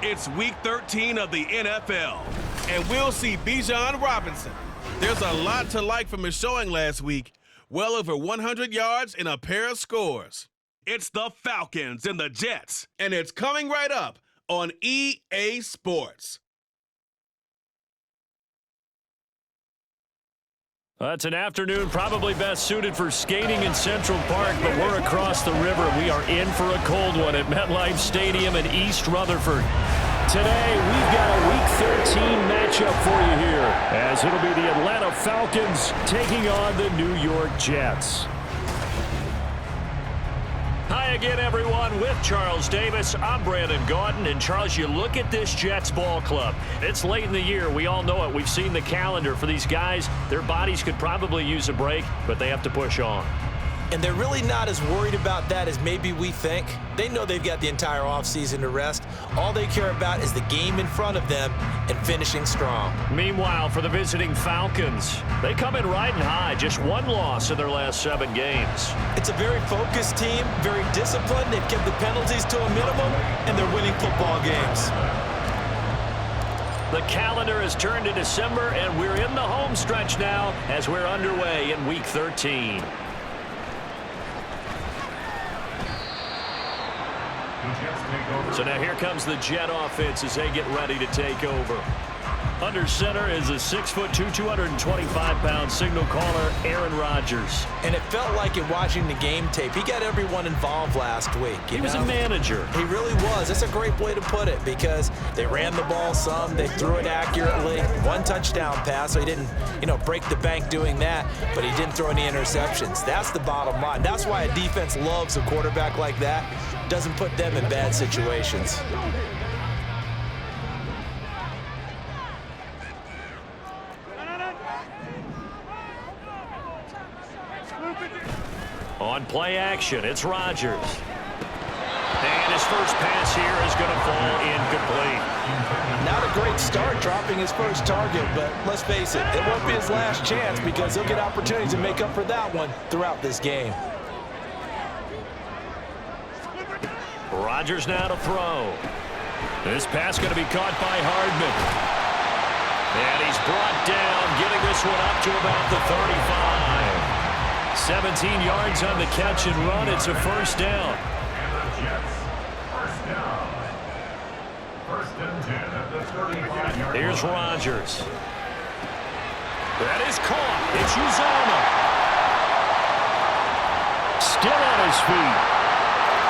It's Week 13 of the NFL, and we'll see Bijan Robinson. There's a lot to like from his showing last week, well over 100 yards and a pair of scores. It's the Falcons and the Jets, and it's coming right up on EA Sports. It's an afternoon probably best suited for skating in Central Park, but we're across the river. We are in for a cold one at MetLife Stadium in East Rutherford. Today, we've got a Week 13 matchup for you here, as it'll be the Atlanta Falcons taking on the New York Jets. Hi again, everyone. With Charles Davis, I'm Brandon Gaudin. And, Charles, you look at this Jets ball club. It's late in the year. We all know it. We've seen the calendar for these guys. Their bodies could probably use a break, but they have to push on. And they're really not as worried about that as maybe we think. They know they've got the entire offseason to rest. All they care about is the game in front of them and finishing strong. Meanwhile, for the visiting Falcons, they come in riding high. Just one loss in their last 7 games. It's a very focused team, very disciplined. They've kept the penalties to a minimum, and they're winning football games. The calendar has turned to December, and we're in the home stretch now as we're underway in Week 13. So now here comes the Jet offense as they get ready to take over. Under center is a 6'2", 225-pound signal caller, Aaron Rodgers. And it felt like in watching the game tape, he got everyone involved last week. He was a manager. He really was. That's a great way to put it because they ran the ball some, they threw it accurately. 1 touchdown pass, so he didn't, break the bank doing that, but he didn't throw any interceptions. That's the bottom line. That's why a defense loves a quarterback like that. Doesn't put them in bad situations. On play action, it's Rodgers. And his first pass here is going to fall incomplete. Not a great start dropping his first target, but let's face it, it won't be his last chance because he'll get opportunities to make up for that one throughout this game. Rodgers now to throw. This pass going to be caught by Hardman. And he's brought down, getting this one up to about the 35. 17 yards on the catch and run. It's a first down. Here's Rodgers. That is caught. It's Uzomah. Still on his feet.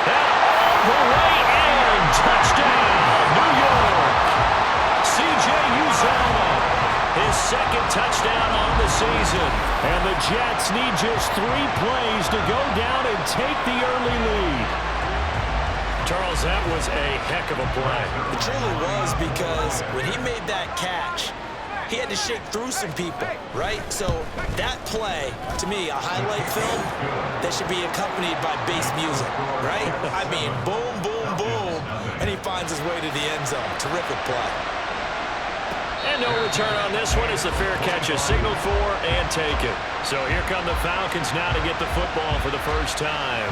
And all the way in. Touchdown, New York. C.J. Uzomah. His second touchdown on the season. And the Jets need just 3 plays to go down and take the early lead. Charles, that was a heck of a play. It truly was because when he made that catch, he had to shake through some people, right? So that play, to me, a highlight film that should be accompanied by bass music, right? I mean, boom, boom, boom, and he finds his way to the end zone. Terrific play. And no return on this one as the fair catch is signaled for and taken. So here come the Falcons now to get the football for the first time.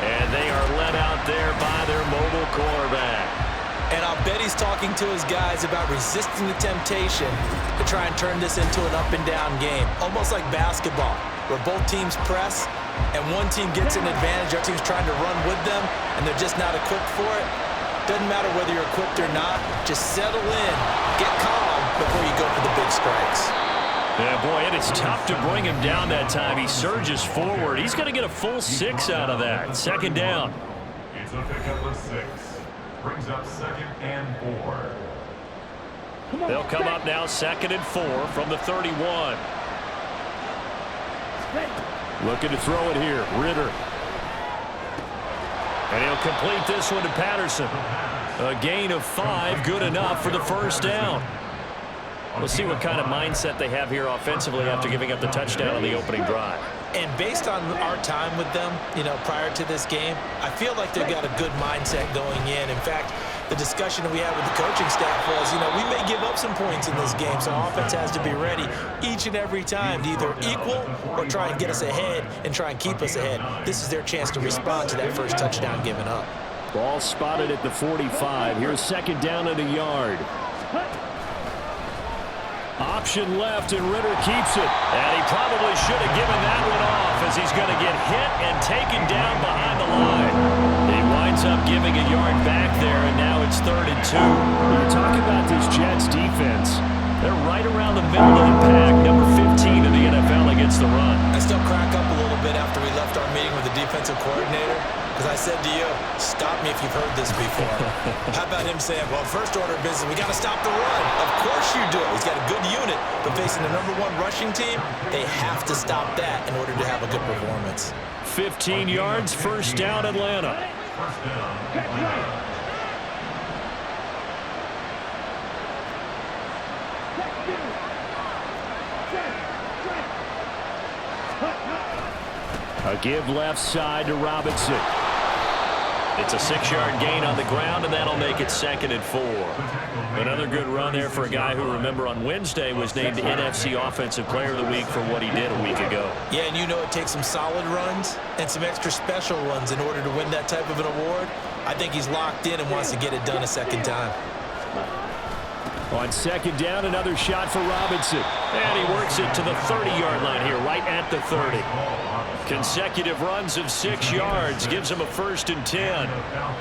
And they are led out there by their mobile quarterback. And I'll bet he's talking to his guys about resisting the temptation to try and turn this into an up-and-down game. Almost like basketball, where both teams press, and one team gets an advantage, our team's trying to run with them, and they're just not equipped for it. Doesn't matter whether you're equipped or not. Just settle in, get calm before you go for the big strikes. Yeah, boy, and it's tough to bring him down that time. He surges forward. He's going to get a full 6 out of that. Second down. It's a pickup of 6. Brings up 2nd and 4. They'll come up now 2nd and 4 from the 31. Looking to throw it here. Ritter. And he'll complete this one to Patterson. A gain of 5, good enough for the first down. We'll see what kind of mindset they have here offensively after giving up the touchdown on the opening drive. And based on our time with them, prior to this game, I feel like they've got a good mindset going in. In fact, the discussion that we had with the coaching staff was, we may give up some points in this game, so offense has to be ready each and every time to either equal or try and get us ahead and try and keep us ahead. This is their chance to respond to that first touchdown given up. Ball spotted at the 45. Here's second down and a yard. Option left, and Ritter keeps it. And he probably should have given that one off as he's going to get hit and taken down behind the line. He winds up giving a yard back there, and now it's 3rd and 2. When you talk about this Jets defense, they're right around the middle of the pack, number 15 in the NFL against the run. I still crack up a little bit after we left our meeting with the defensive coordinator, because I said to you, stop me if you've heard this before. How about him saying, well, first order of business, we got to stop the run. Of course you do. He's got a good unit, but facing the #1 rushing team, they have to stop that in order to have a good performance. 15 yards, first down, Atlanta. First down, Atlanta. A give left side to Robinson. It's a 6-yard gain on the ground, and that'll make it 2nd and 4. Another good run there for a guy who, remember, on Wednesday was named NFC Offensive Player of the Week for what he did a week ago. Yeah, and you know it takes some solid runs and some extra special runs in order to win that type of an award. I think he's locked in and wants to get it done a second time. On second down, another shot for Robinson. And he works it to the 30-yard line here, right at the 30. Consecutive runs of 6 yards gives him a 1st and 10.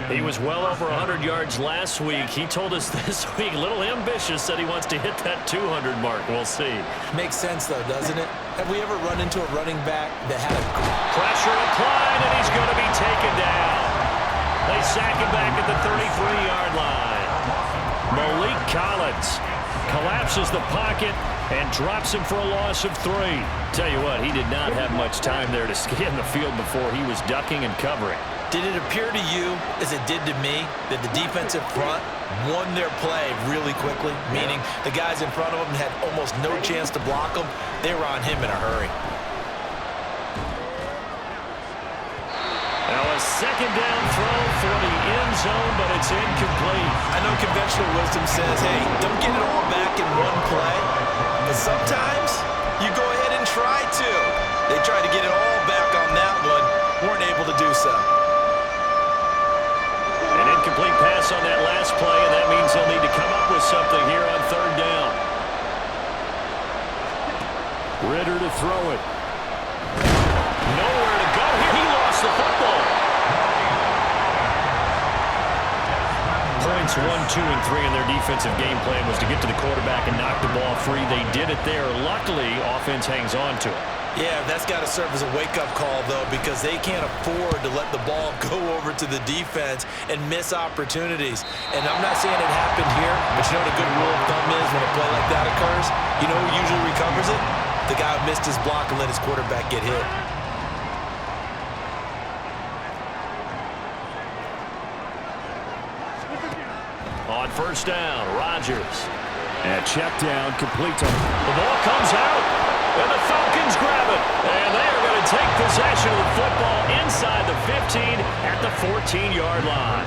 He was well over 100 yards last week. He told us this week, a little ambitious, that he wants to hit that 200 mark. We'll see. Makes sense, though, doesn't it? Have we ever run into a running back that had a pressure applied, and he's going to be taken down. They sack him back at the 33-yard line. Malik Collins collapses the pocket and drops him for a loss of 3. Tell you what, he did not have much time there to scan the field before he was ducking and covering. Did it appear to you, as it did to me, that the defensive front won their play really quickly? Meaning the guys in front of them had almost no chance to block him. They were on him in a hurry. Now a second down throw for the end zone, but it's incomplete. I know conventional wisdom says, hey, don't get it all back in one play. But sometimes you go ahead and try to. They tried to get it all back on that one. Weren't able to do so. An incomplete pass on that last play, and that means they'll need to come up with something here on 3rd down. Ritter to throw it. Nowhere to go here. He lost the football. Points 1, 2, and 3 in their defensive game plan was to get to the quarterback and knock the ball free. They did it there. Luckily, offense hangs on to it. Yeah, that's got to serve as a wake-up call, though, because they can't afford to let the ball go over to the defense and miss opportunities. And I'm not saying it happened here, but you know what a good rule of thumb is when a play like that occurs? You know who usually recovers it? The guy who missed his block and let his quarterback get hit. On 1st down, Rodgers. And check down, complete to him. The ball comes out, and the Falcons grab it. And they are going to take possession of the football inside the 15 at the 14-yard line.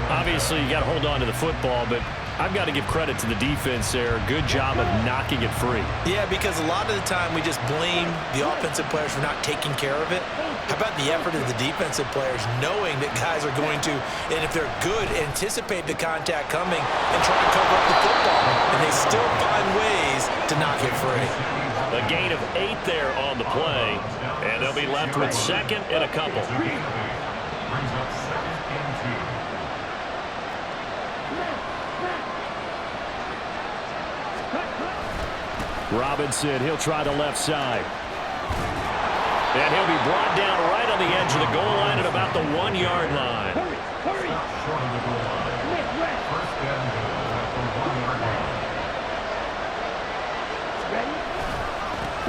Obviously, you got to hold on to the football, but I've got to give credit to the defense there. Good job of knocking it free. Yeah, because a lot of the time we just blame the offensive players for not taking care of it. How about the effort of the defensive players knowing that guys are going to, and if they're good, anticipate the contact coming and try to cover up the football. And they still find ways to knock it free. A gain of 8 there on the play, and they'll be left with 2nd and a couple. Brings up 2nd and 2. Robinson, he'll try the left side. And he'll be brought down right on the edge of the goal line at about the 1-yard line. Short of the goal line. First and goal at the 1-yard line.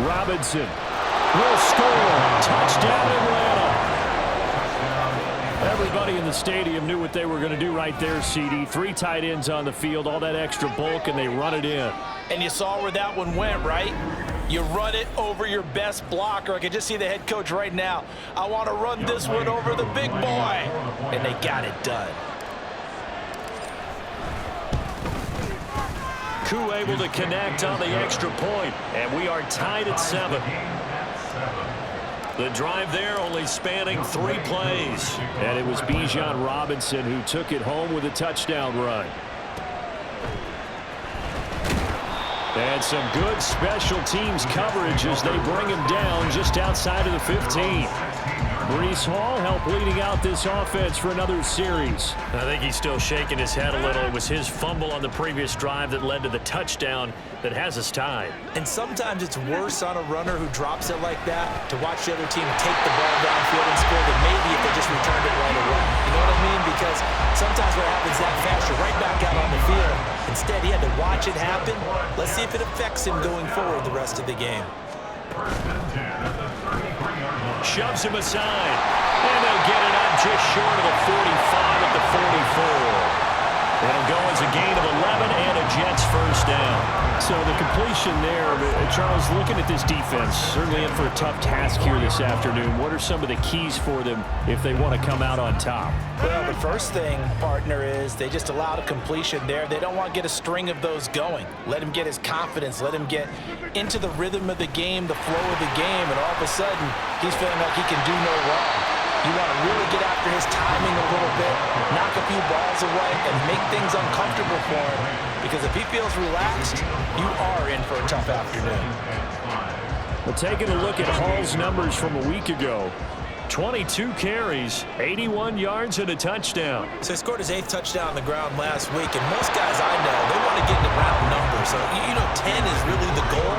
Robinson will score. Touchdown, Atlanta. Everybody in the stadium knew what they were going to do right there, CD. 3 tight ends on the field, all that extra bulk, and they run it in. And you saw where that one went, right? You run it over your best blocker. I can just see the head coach right now. I want to run this one over the big boy. And they got it done. Koo able to connect on the extra point, and we are tied at 7. The drive there only spanning 3 plays. And it was Bijan Robinson who took it home with a touchdown run. And some good special teams coverage as they bring him down just outside of the 15. Breece Hall helped leading out this offense for another series. I think he's still shaking his head a little. It was his fumble on the previous drive that led to the touchdown that has us tied. And sometimes it's worse on a runner who drops it like that to watch the other team take the ball downfield and score than maybe if they just returned it right away. You know what I mean? Because sometimes what happens that fast, you're right back out on the field. Instead, he had to watch it happen. Let's see if it affects him going forward the rest of the game. Shoves him aside. And they'll get it up just short of the 45 at the 44. It'll go as a gain of 11 and a Jets first down. So the completion there, Charles, looking at this defense, certainly in for a tough task here this afternoon. What are some of the keys for them if they want to come out on top? Well, the first thing, partner, is they just allowed a completion there. They don't want to get a string of those going. Let him get his confidence. Let him get into the rhythm of the game, the flow of the game, and all of a sudden, he's feeling like he can do no wrong. You want to really get after his timing a little bit, knock a few balls away, and make things uncomfortable for him. Because if he feels relaxed, you are in for a tough afternoon. Well, taking a look at Hall's numbers from a week ago. 22 carries, 81 yards, and a touchdown. So he scored his 8th touchdown on the ground last week, and most guys I know, they want to get into round numbers. So, you know, 10 is really the goal,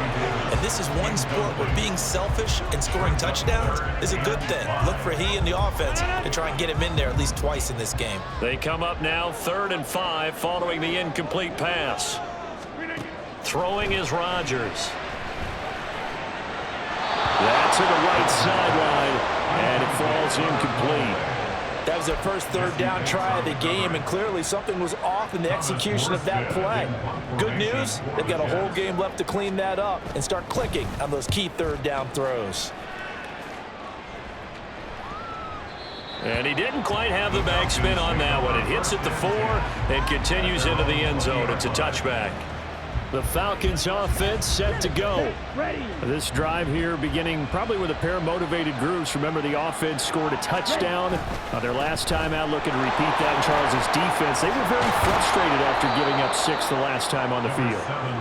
and this is one sport where being selfish and scoring touchdowns is a good thing. Look for he and the offense to try and get him in there at least twice in this game. They come up now 3rd and 5 following the incomplete pass. Throwing is Rodgers. That's to the right sideline. And it falls incomplete. That was their first 3rd down try of the game, and clearly something was off in the execution of that play. Good news, they've got a whole game left to clean that up and start clicking on those key 3rd down throws. And he didn't quite have the backspin on that one. It hits at the 4 and continues into the end zone. It's a touchback. The Falcons offense set to go. This drive here beginning probably with a pair of motivated groups. Remember, the offense scored a touchdown their last time out. Looking to repeat that in Charles's defense. They were very frustrated after giving up 6 the last time on the field.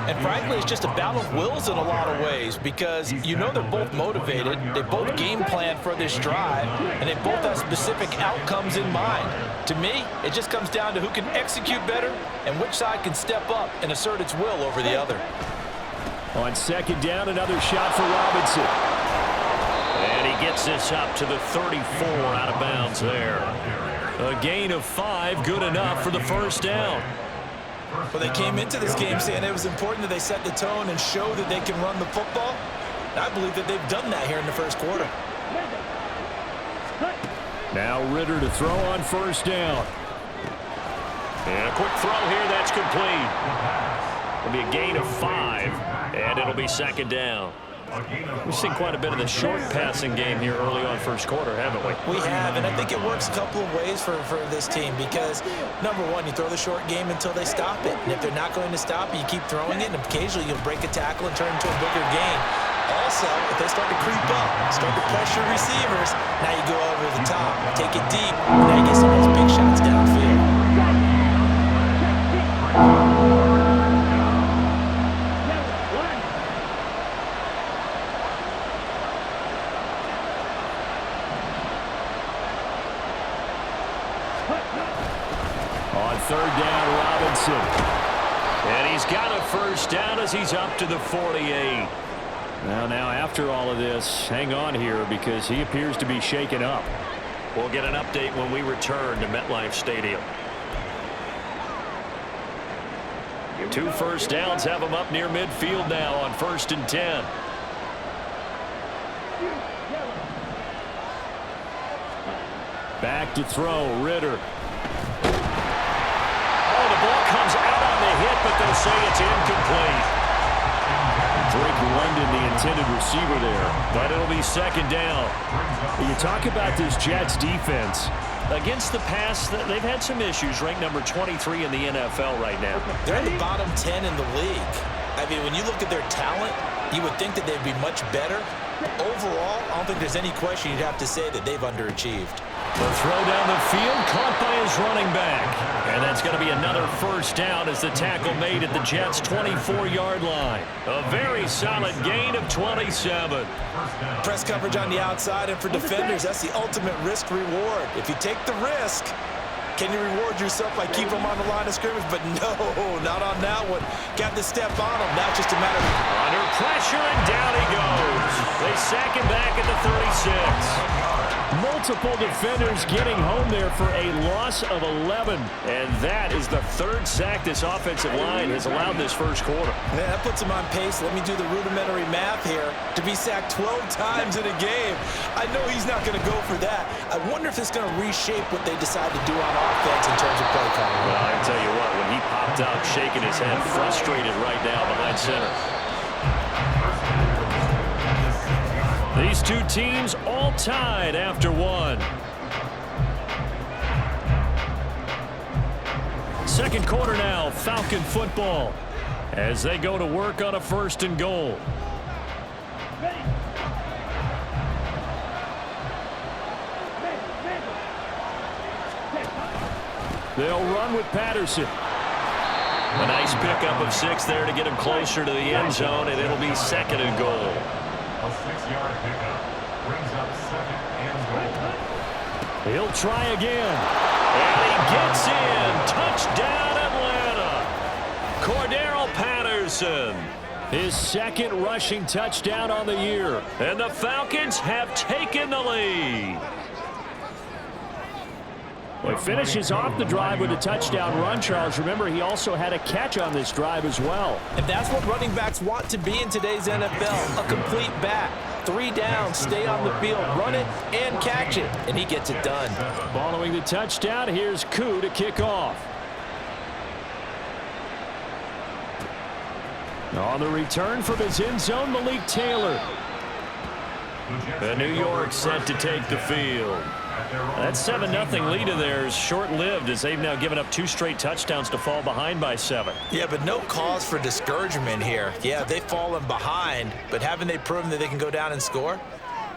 And frankly, it's just a battle of wills in a lot of ways because you know they're both motivated. They both game plan for this drive, and they both have specific outcomes in mind. To me, it just comes down to who can execute better and which side can step up and assert its will over the other. On 2nd down, another shot for Robinson. And he gets this up to the 34 out of bounds there. A gain of 5, good enough for the first down. Well, they came into this game saying it was important that they set the tone and show that they can run the football. And I believe that they've done that here in the first quarter. Now Ritter to throw on 1st down. And a quick throw here, that's complete. It'll be a gain of 5, and it'll be 2nd down. We've seen quite a bit of the short passing game here early on first quarter, haven't we? We have, and I think it works a couple of ways for this team because, number one, you throw the short game until they stop it. And if they're not going to stop it, you keep throwing it, and occasionally you'll break a tackle and turn it into a bigger gain. Also, if they start to creep up, start to pressure receivers, now you go over the top, take it deep, and now you get some of those big shots downfield. On 3rd down, Robinson. And he's got a first down as he's up to the 48. Now after all of this, hang on here because he appears to be shaken up. We'll get an update when we return to MetLife Stadium. 2 first downs have him up near midfield now on 1st and 10. Back to throw, Ritter. Oh, the ball comes out on the hit, but they'll say it's incomplete. Drake London, the intended receiver there. But it'll be 2nd down. You talk about this Jets defense. Against the pass, they've had some issues. Ranked number 23 in the NFL right now. They're in the bottom 10 in the league. I mean, when you look at their talent, You would think that they'd be much better. Overall, I don't think there's any question you'd have to say that they've underachieved. The throw down the field, caught by his running back. And that's going to be another first down as the tackle made at the Jets' 24-yard line. A very solid gain of 27. Press coverage on the outside, and for defenders, that's the ultimate risk-reward. If you take the risk, can you reward yourself by keeping them on the line of scrimmage? But no, not on that one. Got to step on them. Now just a matter of... Under pressure, and down he goes. They sack him back at the 36. Multiple defenders getting home there for a loss of 11. And that is the third sack this offensive line has allowed this first quarter. Yeah, that puts him on pace. Let me do the rudimentary math here. To be sacked 12 times in a game, I know he's not going to go for that. I wonder if it's going to reshape what they decide to do on offense in terms of play calling. Well, I tell you what, when he popped out shaking his head, frustrated right now behind center. These two teams all tied after one. Second quarter now, Falcon football, as they go to work on a 1st and goal. They'll run with Patterson. A nice pickup of 6 there to get him closer to the end zone, and it'll be 2nd and goal. A 6-yard pickup brings up 2nd and goal. He'll try again. And he gets in. Touchdown, Atlanta. Cordero Patterson. His 2nd rushing touchdown on the year. And the Falcons have taken the lead. Well, he finishes off the drive with a touchdown run, Charles. Remember, he also had a catch on this drive as well. And that's what running backs want to be in today's NFL, a complete back. 3 downs, stay on the field, run it, and catch it. And he gets it done. Following the touchdown, here's Koo to kick off. On the return from his end zone, Malik Taylor. And New York set to take the field. That 7-0 lead of theirs short-lived as they've now given up 2 straight touchdowns to fall behind by 7. Yeah, but no cause for discouragement here. Yeah, they've fallen behind, but haven't they proven that they can go down and score?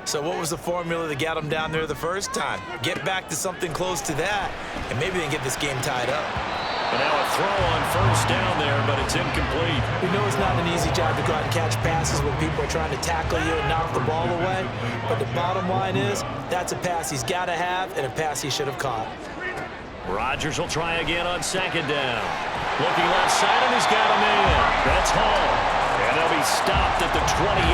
So what was the formula that got them down there the first time? Get back to something close to that, and maybe they can get this game tied up. And now a throw on 1st down there, but it's incomplete. We know it's not an easy job to go out and catch passes when people are trying to tackle you and knock the ball away. But the bottom line is, that's a pass he's got to have and a pass he should have caught. Rodgers will try again on 2nd down. Looking left side, and he's got him in. That's Hall. And they'll be stopped at the 28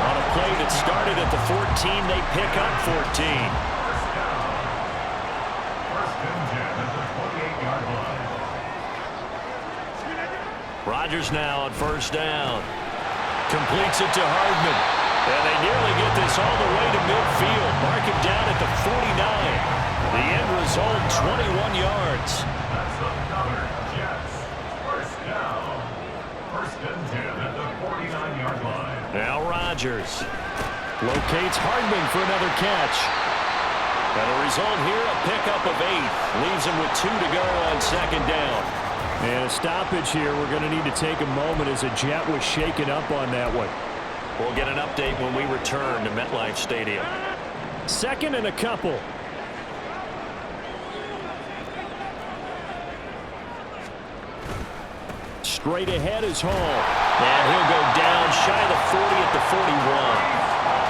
on a play that started at the 14. They pick up 14. Rodgers now on 1st down. Completes it to Hardman. And they nearly get this all the way to midfield. Mark him down at the 49. The end result, 21 yards. That's another Jets 1st down. 1st and 10 at the 49-yard line. Now Rodgers locates Hardman for another catch. And the result here, a pickup of 8. Leaves him with 2 to go on 2nd down. And a stoppage here. We're going to need to take a moment as a Jet was shaken up on that one. We'll get an update when we return to MetLife Stadium. 2nd and a couple. Straight ahead is Hall. And he'll go down shy of the 40 at the 41.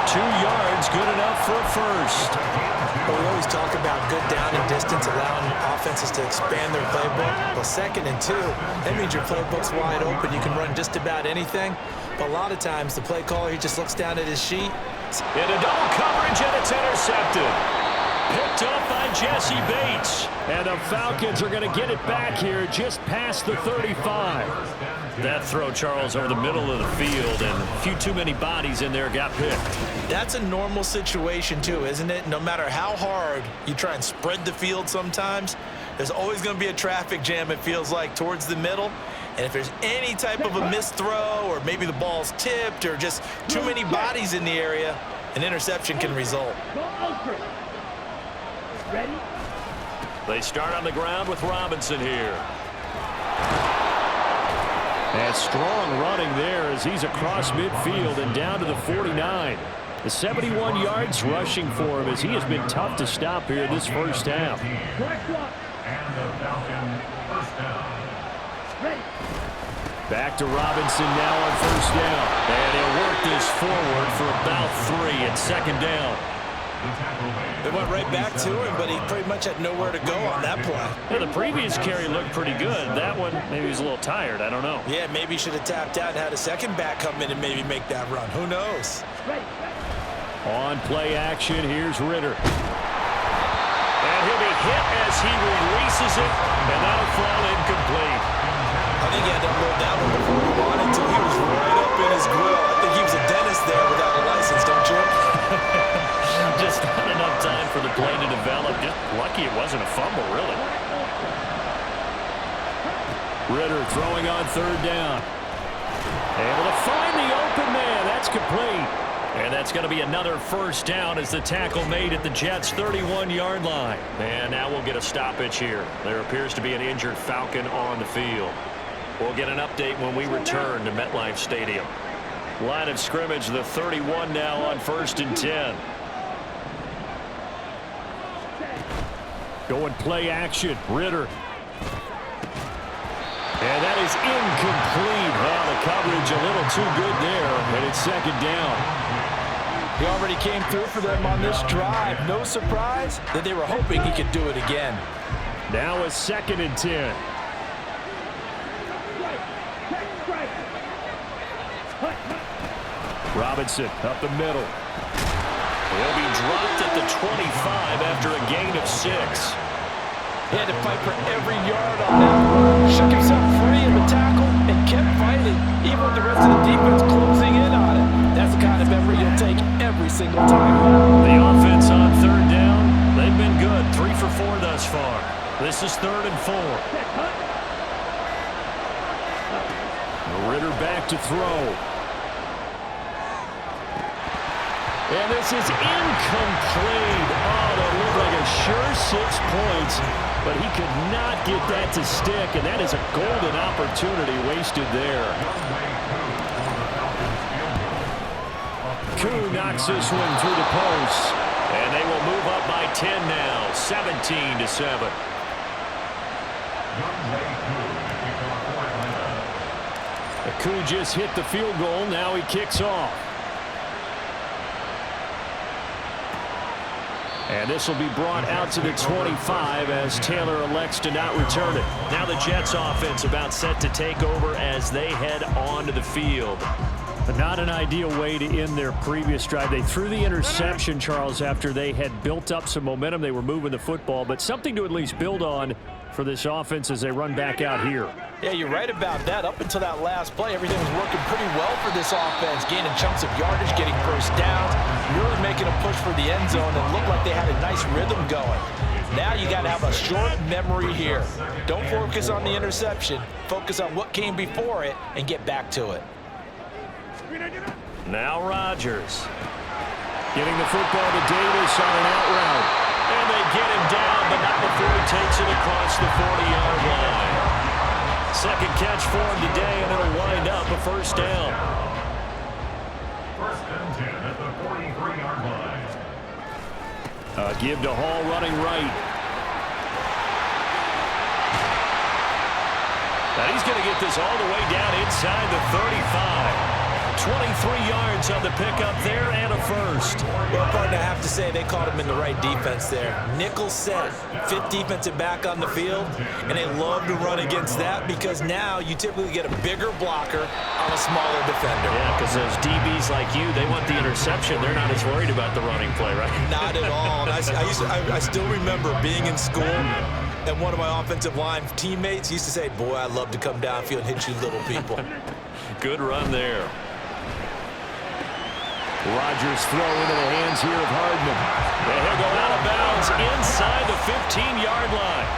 2 yards, good enough for a 1st. Well, we always talk about good down and distance, allowing offenses to expand their playbook. Well, 2nd and 2, that means your playbook's wide open. You can run just about anything. But a lot of times, the play caller, he just looks down at his sheet. In a double coverage, and it's intercepted. Picked up by Jesse Bates. And the Falcons are going to get it back here just past the 35. That throw, Charles, over the middle of the field, and a few too many bodies in there got picked. That's a normal situation, too, isn't it? No matter how hard you try and spread the field sometimes, there's always going to be a traffic jam, it feels like, towards the middle. And if there's any type of a missed throw, or maybe the ball's tipped, or just too many bodies in the area, an interception can result. Ready? They start on the ground with Robinson here. And strong running there as he's across midfield and down to the 49. The 71 yards rushing for him as he has been tough to stop here this first half. And the Falcon first down. Back to Robinson now on first down. And he'll work this forward for about 3 at second down. They went right back to him, but he pretty much had nowhere to go on that play. Yeah, the previous carry looked pretty good. That one, maybe he was a little tired. I don't know. Yeah, maybe he should have tapped out and had a second back come in and maybe make that run. Who knows? On play action, here's Ritter. And he'll be hit as he releases it, and that'll fall incomplete. I think he had to unload that one before he wanted to. He was right up in his grill. I think he was a dentist there without a license, don't you? Just not enough time for the play to develop. Just lucky it wasn't a fumble, really. Ritter throwing on third down. Able to find the open man. That's complete. And that's going to be another first down as the tackle made at the Jets' 31-yard line. And now we'll get a stoppage here. There appears to be an injured Falcon on the field. We'll get an update when we return to MetLife Stadium. Line of scrimmage, the 31 now on 1st and 10. Going play action, Ritter. And that is incomplete. Well, the coverage a little too good there, and it's second down. He already came through for them on this drive. No surprise that they were hoping he could do it again. Now a 2nd and 10. Robinson up the middle. He'll be dropped at the 25 after a gain of 6. He had to fight for every yard on that run. Shook himself free of the tackle and kept fighting, even with the rest of the defense closing in on it. That's the kind of effort you'll take every single time. The offense on third down, they've been good. 3 for 4 thus far. This is 3rd and 4. Ritter back to throw. And this is incomplete. Oh, that looked like a sure 6 points, but he could not get that to stick, and that is a golden opportunity wasted there. Koo knocks this one through the post, and they will move up by 10 now, 17-7. Koo just hit the field goal. Now he kicks off. And this will be brought out to the 25 as Taylor elects to not return it. Now the Jets offense about set to take over as they head onto the field. But not an ideal way to end their previous drive. They threw the interception, Charles, after they had built up some momentum. They were moving the football, but something to at least build on for this offense as they run back out here. Yeah, you're right about that. Up until that last play, everything was working pretty well for this offense, gaining chunks of yardage, getting first downs, really making a push for the end zone, and looked like they had a nice rhythm going. Now you got to have a short memory here. Don't focus on the interception. Focus on what came before it and get back to it. Now Rodgers getting the football to Davis on an out route. And they get him down, but not before he takes it across the 40-yard line. Second catch for him today, and it'll wind up a first down. 1st and 10 at the 43-yard line. Give to Hall running right. Now he's going to get this all the way down inside the 35. 23 yards on the pickup there and a first. Well, partner, I have to say they caught him in the right defense there. Nickel set, 5th defensive back on the field, and they love to run against that because now you typically get a bigger blocker on a smaller defender. Yeah, because those DBs like you, they want the interception. They're not as worried about the running play, right? Not at all. And I still remember being in school, and one of my offensive line teammates used to say, boy, I'd love to come downfield and hit you little people. Good run there. Rodgers throw into the hands here of Hardman. And he'll go out of bounds inside the 15-yard line.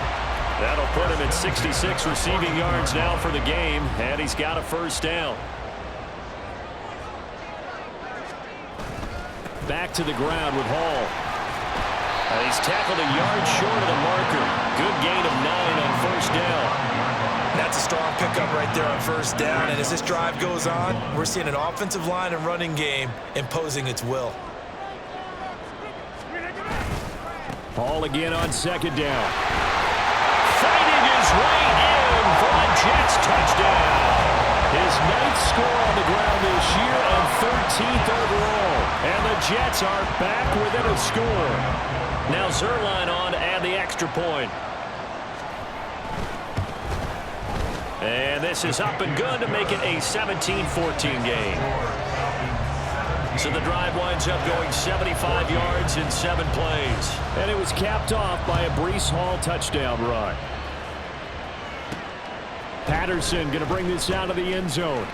That'll put him at 66 receiving yards now for the game, and he's got a first down. Back to the ground with Hall. And he's tackled a yard short of the marker. Good gain of 9 on first down. That's a strong pickup right there on first down. And as this drive goes on, we're seeing an offensive line and running game imposing its will. Ball again on second down. Fighting his way in for a Jets touchdown. His 9th score on the ground this year and 13th overall. And the Jets are back within a score. Now Zerline on to add the extra point. And this is up and good to make it a 17-14 game. So the drive winds up going 75 yards in 7 plays. And it was capped off by a Breece Hall touchdown run. Patterson going to bring this out of the end zone.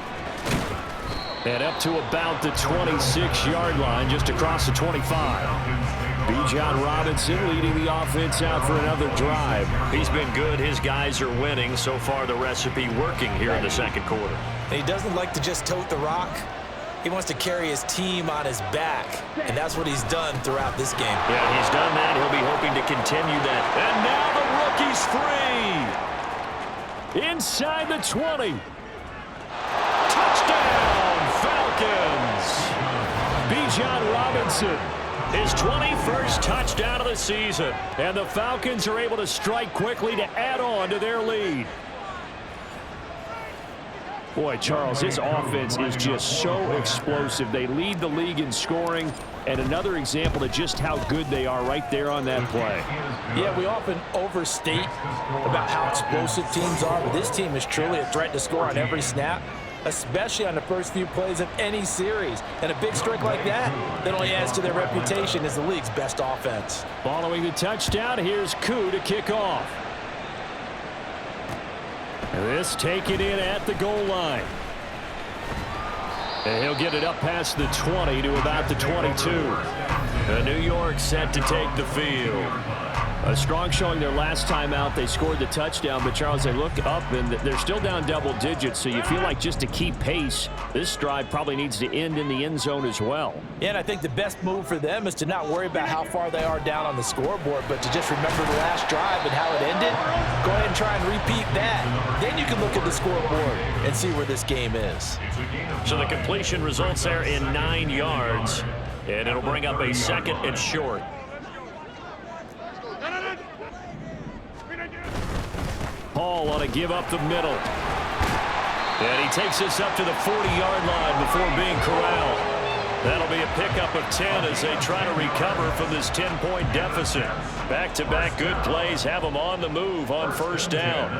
And up to about the 26-yard line, just across the 25. Bijan Robinson leading the offense out for another drive. He's been good. His guys are winning. So far, the recipe working here in the second quarter. And he doesn't like to just tote the rock. He wants to carry his team on his back, and that's what he's done throughout this game. Yeah, he's done that. He'll be hoping to continue that. And now the rookie's free. Inside the 20. Touchdown, Falcons. Bijan Robinson, his 21st touchdown of the season. And the Falcons are able to strike quickly to add on to their lead. Boy, Charles, this offense is just so explosive. They lead the league in scoring, and another example of just how good they are right there on that play. Yeah, we often overstate about how explosive teams are, but this team is truly a threat to score on every snap, especially on the first few plays of any series. And a big strike like that only adds to their reputation as the league's best offense. Following the touchdown, here's Koo to kick off. This taken in at the goal line. And he'll get it up past the 20 to about the 22. New York set to take the field. A strong showing their last time out. They scored the touchdown, but Charles, they look up and they're still down double digits, so you feel like just to keep pace, this drive probably needs to end in the end zone as well. Yeah, and I think the best move for them is to not worry about how far they are down on the scoreboard, but to just remember the last drive and how it ended. Go ahead and try and repeat that. Then you can look at the scoreboard and see where this game is. So the completion results there in 9 yards, and it'll bring up a 2nd and short. Hall on to give up the middle. And he takes this up to the 40-yard line before being corralled. That'll be a pickup of 10 as they try to recover from this 10-point deficit. Back-to-back good plays have them on the move on first down.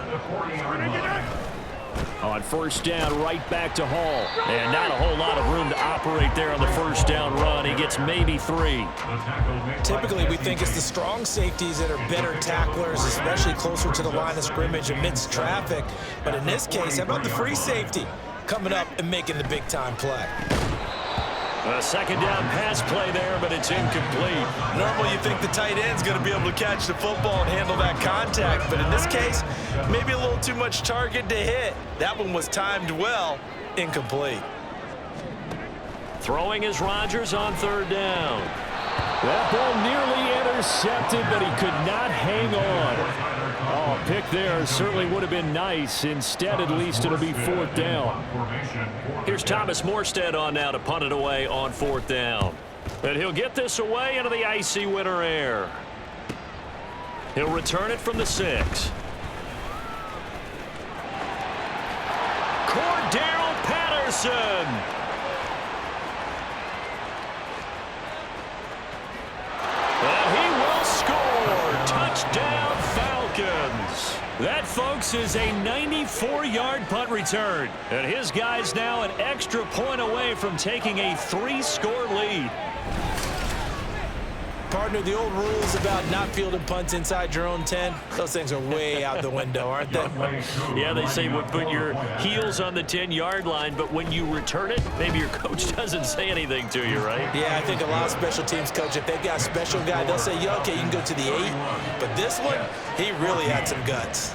On first down, right back to Hall. And not a whole lot of room to operate there on the first down run. He gets maybe 3. Typically, we think it's the strong safeties that are better tacklers, especially closer to the line of scrimmage amidst traffic. But in this case, how about the free safety coming up and making the big-time play? A second down pass play there, but it's incomplete. Normally, you think the tight end's going to be able to catch the football and handle that contact. But in this case, maybe a little too much target to hit. That one was timed well, incomplete. Throwing is Rodgers on third down. That ball nearly intercepted, but he could not hang on. Oh, pick there certainly would have been nice. Instead, at least it'll be 4th down. Here's Thomas Morstead on now to punt it away on 4th down. And he'll get this away into the icy winter air. He'll return it from the 6. Cordell Patterson. And he will score. Touchdown, Falcons. That, folks, is a 94-yard punt return. And his guys now an extra point away from taking a 3-score lead. Partner, the old rules about not fielding punts inside your own 10, those things are way out the window, aren't they? Yeah, they say put your heels on the 10-yard line, but when you return it, maybe your coach doesn't say anything to you, right? Yeah, I think a lot of special teams coach, if they've got a special guy, they'll say, yeah, okay, you can go to the 8. But this one, he really had some guts.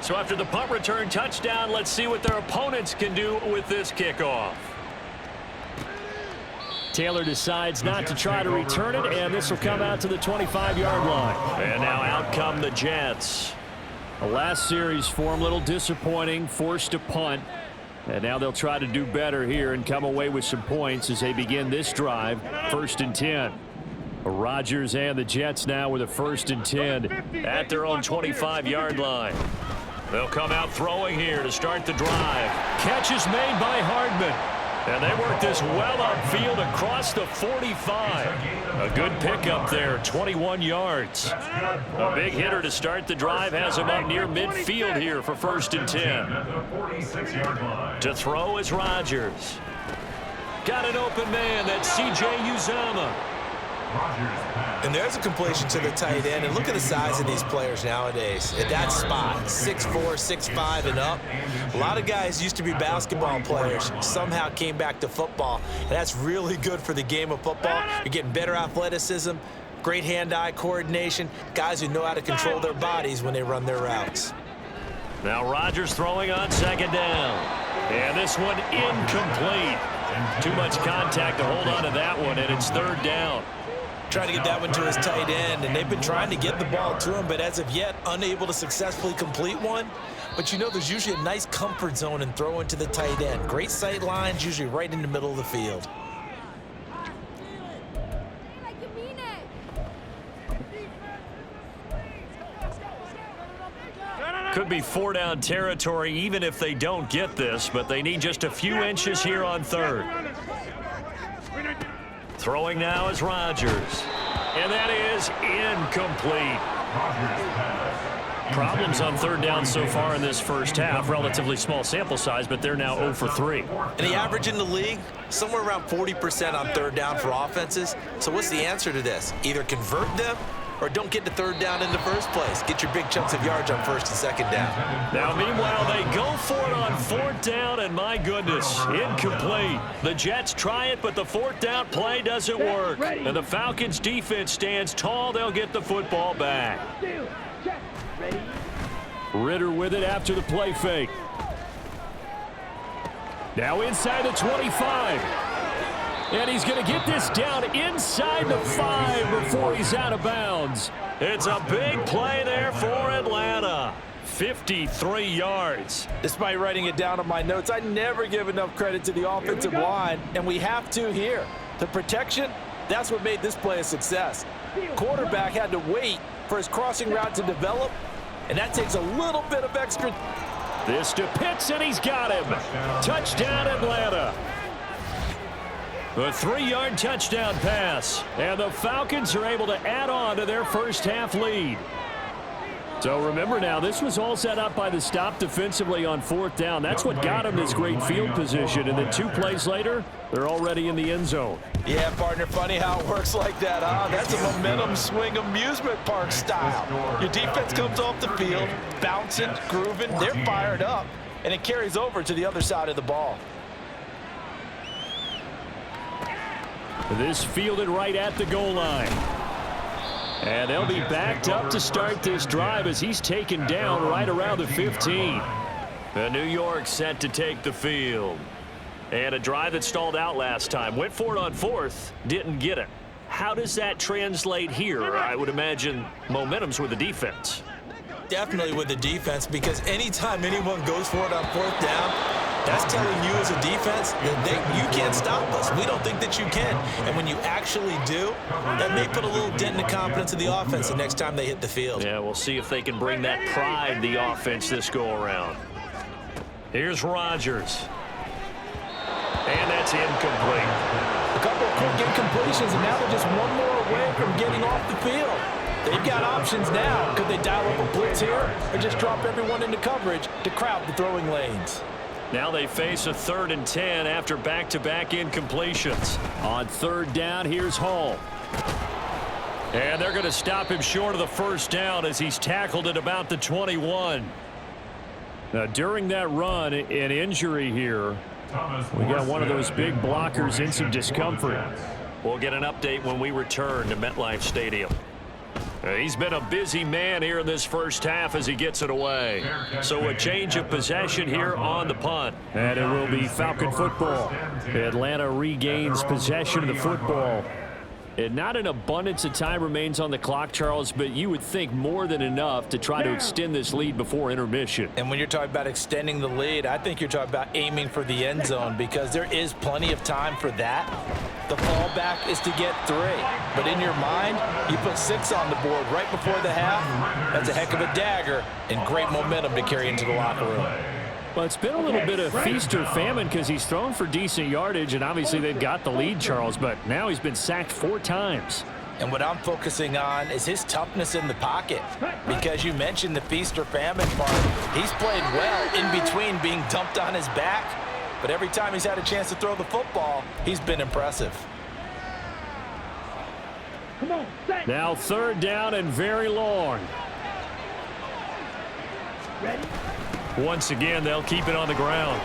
So after the punt return touchdown, let's see what their opponents can do with this kickoff. Taylor decides not to try to return it, and this will come out to the 25-yard line. And now out come the Jets. The last series for them, a little disappointing, forced a punt. And now they'll try to do better here and come away with some points as they begin this drive, 1st and 10. Rodgers and the Jets now with a 1st and 10 at their own 25-yard line. They'll come out throwing here to start the drive. Catch is made by Hardman. And they work this well upfield across the 45. A good pickup there, 21 yards. A big hitter to start the drive has him up near midfield here for 1st and 10. To throw is Rodgers. Got an open man, that's C.J. Uzomah. And there's a completion to the tight end. And look at the size of these players nowadays. At that spot, 6'4", 6'5", and up. A lot of guys used to be basketball players, somehow came back to football. And that's really good for the game of football. You're getting better athleticism, great hand-eye coordination, guys who know how to control their bodies when they run their routes. Now Rodgers throwing on 2nd down. And this one incomplete. Too much contact to hold on to that one, and it's 3rd down. Trying to get that one to his tight end, and they've been trying to get the ball to him, but as of yet, unable to successfully complete one. But you know, there's usually a nice comfort zone in throwing to the tight end. Great sight lines, usually right in the middle of the field. Could be 4-down territory even if they don't get this, but they need just a few inches here on 3rd. Throwing now is Rodgers. And that is incomplete. Problems on 3rd down so far in this first half. Relatively small sample size, but they're now 0 for 3. And the average in the league, somewhere around 40% on 3rd down for offenses. So what's the answer to this? Either convert them or don't get to 3rd down in the first place. Get your big chunks of yards on 1st and 2nd down. Now, meanwhile, they go for it on 4th down, and my goodness, incomplete. The Jets try it, but the 4th down play doesn't work. And the Falcons' defense stands tall. They'll get the football back. Ritter with it after the play fake. Now inside the 25. And he's going to get this down inside the 5 before he's out of bounds. It's a big play there for Atlanta. 53 yards. Despite writing it down on my notes, I never give enough credit to the offensive line, and we have to here. The protection, that's what made this play a success. Quarterback had to wait for his crossing route to develop, and that takes a little bit of extra. This to Pitts, and he's got him. Touchdown, Atlanta. A 3-yard touchdown pass, and the Falcons are able to add on to their first half lead. So remember now, this was all set up by the stop defensively on 4th down. That's what got them this great field position, and then 2 plays later, they're already in the end zone. Yeah, partner, funny how it works like that, huh? That's a momentum swing amusement park style. Your defense comes off the field, bouncing, grooving, they're fired up, and it carries over to the other side of the ball. This fielded right at the goal line. And they'll be backed up to start this drive as he's taken down right around the 15. The New York set to take the field. And a drive that stalled out last time. Went for it on 4th, didn't get it. How does that translate here? I would imagine momentum's with the defense. Definitely with the defense, because anytime anyone goes for it on 4th down, that's telling you as a defense that you can't stop us. We don't think that you can. And when you actually do, that may put a little dent in the confidence of the offense the next time they hit the field. Yeah, we'll see if they can bring that pride the offense this go-around. Here's Rodgers. And that's incomplete. A couple of quick incompletions, and now they're just one more away from getting off the field. They've got options now. Could they dial up a blitz here or just drop everyone into coverage to crowd the throwing lanes? Now they face a 3rd and 10 after back-to-back incompletions. On 3rd down, here's Hall. And they're going to stop him short of the 1st down as he's tackled at about the 21. Now, during that run, an injury here. We got one of those big blockers in some discomfort. We'll get an update when we return to MetLife Stadium. He's been a busy man here in this first half as he gets it away. So a change of possession here on the punt. And it will be Falcon football. Atlanta regains possession of the football. And not an abundance of time remains on the clock, Charles, but you would think more than enough to try to extend this lead before intermission. And when you're talking about extending the lead, I think you're talking about aiming for the end zone because there is plenty of time for that. The fallback is to get 3. But in your mind, you put 6 on the board right before the half. That's a heck of a dagger and great momentum to carry into the locker room. Well, it's been a little bit of feast or famine because he's thrown for decent yardage, and obviously they've got the lead, Charles, but now he's been sacked 4 times. And what I'm focusing on is his toughness in the pocket because you mentioned the feast or famine part. He's played well in between being dumped on his back, but every time he's had a chance to throw the football, he's been impressive. Now 3rd down and very long. Ready? Once again, they'll keep it on the ground.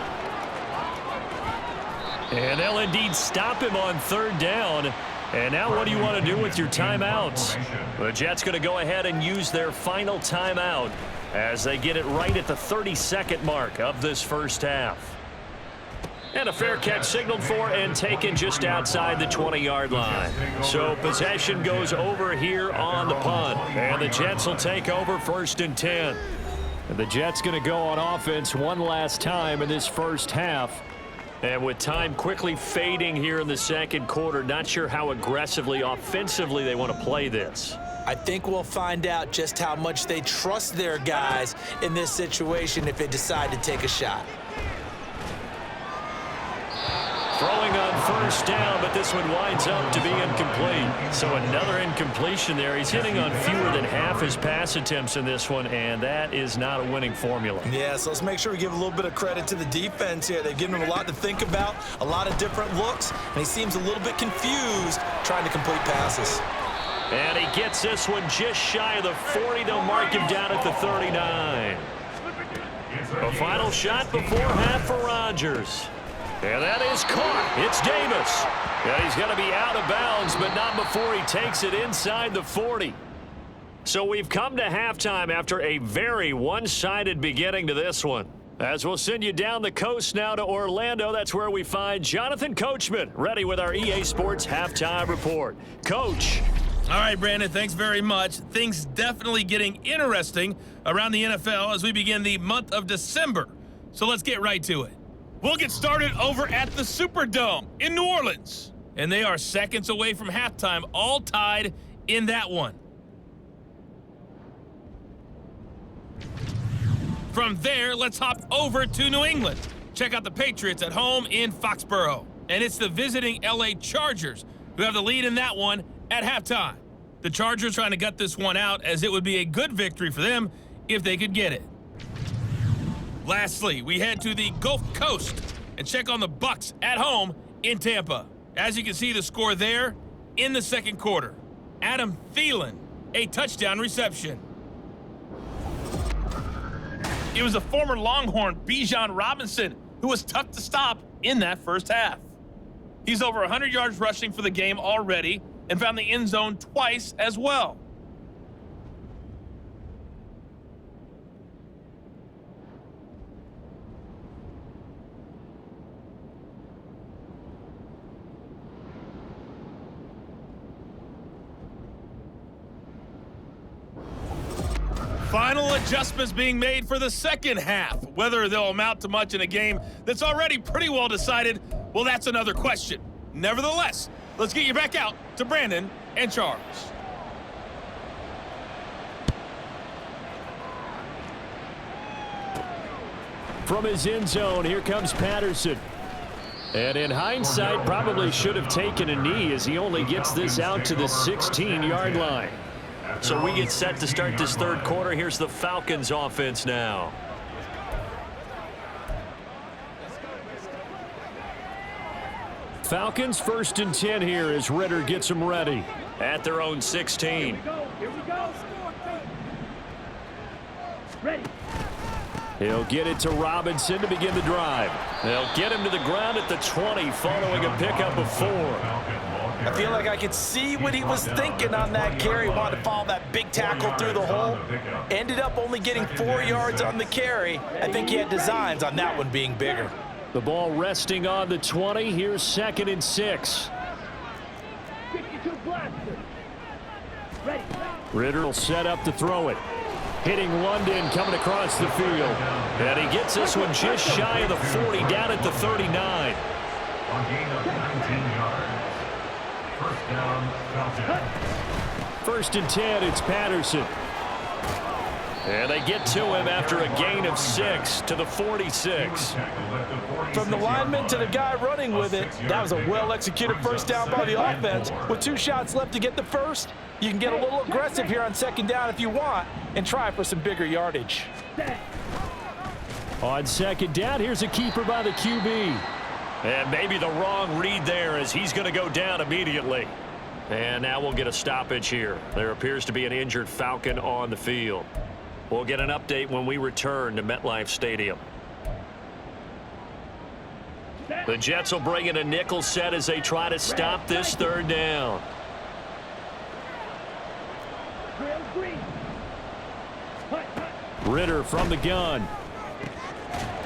And they'll indeed stop him on 3rd down. And now what do you want to do with your timeouts? The Jets going to go ahead and use their final timeout as they get it right at the 32nd mark of this first half. And a fair catch signaled for and taken just outside the 20-yard line. So possession goes over here on the punt. And the Jets will take over 1st and 10. And the Jets going to go on offense one last time in this first half. And with time quickly fading here in the second quarter, not sure how aggressively, offensively they want to play this. I think we'll find out just how much they trust their guys in this situation if they decide to take a shot. Throwing on 1st down, but this one winds up to be incomplete. So another incompletion there. He's hitting on fewer than half his pass attempts in this one, and that is not a winning formula. Yeah, so let's make sure we give a little bit of credit to the defense here. They've given him a lot to think about, a lot of different looks, and he seems a little bit confused trying to complete passes. And he gets this one just shy of the 40. They'll mark him down at the 39. A final shot before half for Rodgers. And that is caught. It's Davis. Yeah, he's going to be out of bounds, but not before he takes it inside the 40. So we've come to halftime after a very one-sided beginning to this one. As we'll send you down the coast now to Orlando, that's where we find Jonathan Coachman, ready with our EA Sports Halftime Report. Coach. All right, Brandon, thanks very much. Things definitely getting interesting around the NFL as we begin the month of December. So let's get right to it. We'll get started over at the Superdome in New Orleans. And they are seconds away from halftime, all tied in that one. From there, let's hop over to New England. Check out the Patriots at home in Foxborough. And it's the visiting LA Chargers who have the lead in that one at halftime. The Chargers trying to gut this one out as it would be a good victory for them if they could get it. Lastly, we head to the Gulf Coast and check on the Bucs at home in Tampa. As you can see the score there in the second quarter. Adam Thielen, a touchdown reception. It was a former Longhorn, Bijan Robinson, who was tough to stop in that first half. He's over 100 yards rushing for the game already and found the end zone twice as well. Final adjustments being made for the second half. Whether they'll amount to much in a game that's already pretty well decided, well, that's another question. Nevertheless, let's get you back out to Brandon and Charles. From his end zone, here comes Patterson. And in hindsight, probably should have taken a knee as he only gets this out to the 16-yard line. So we get set to start this third quarter. Here's the Falcons offense now. Falcons 1st and 10 here as Ritter gets them ready at their own 16. Here we go. Ready. He'll get it to Robinson to begin the drive. They'll get him to the ground at the 20 following a pickup of 4. I feel like I could see what he was thinking on that carry. Wanted to follow that big tackle through the hole. Ended up only getting 4 yards on the carry. I think he had designs on that one being bigger. The ball resting on the 20. Here's 2nd and 6. Ritter will set up to throw it. Hitting London coming across the field. And he gets this one just shy of the 40 down at the 39. A gain of 19 yards. First down, Falcons. 1st and 10, it's Patterson. And they get to him after a gain of 6 to the 46. From the lineman to the guy running with it, that was a well-executed first down by the offense. With 2 shots left to get the first, you can get a little aggressive here on 2nd down if you want and try for some bigger yardage. On 2nd down, here's a keeper by the QB. And maybe the wrong read there as he's going to go down immediately. And now we'll get a stoppage here. There appears to be an injured Falcon on the field. We'll get an update when we return to MetLife Stadium. The Jets will bring in a nickel set as they try to stop this 3rd down. Ritter from the gun.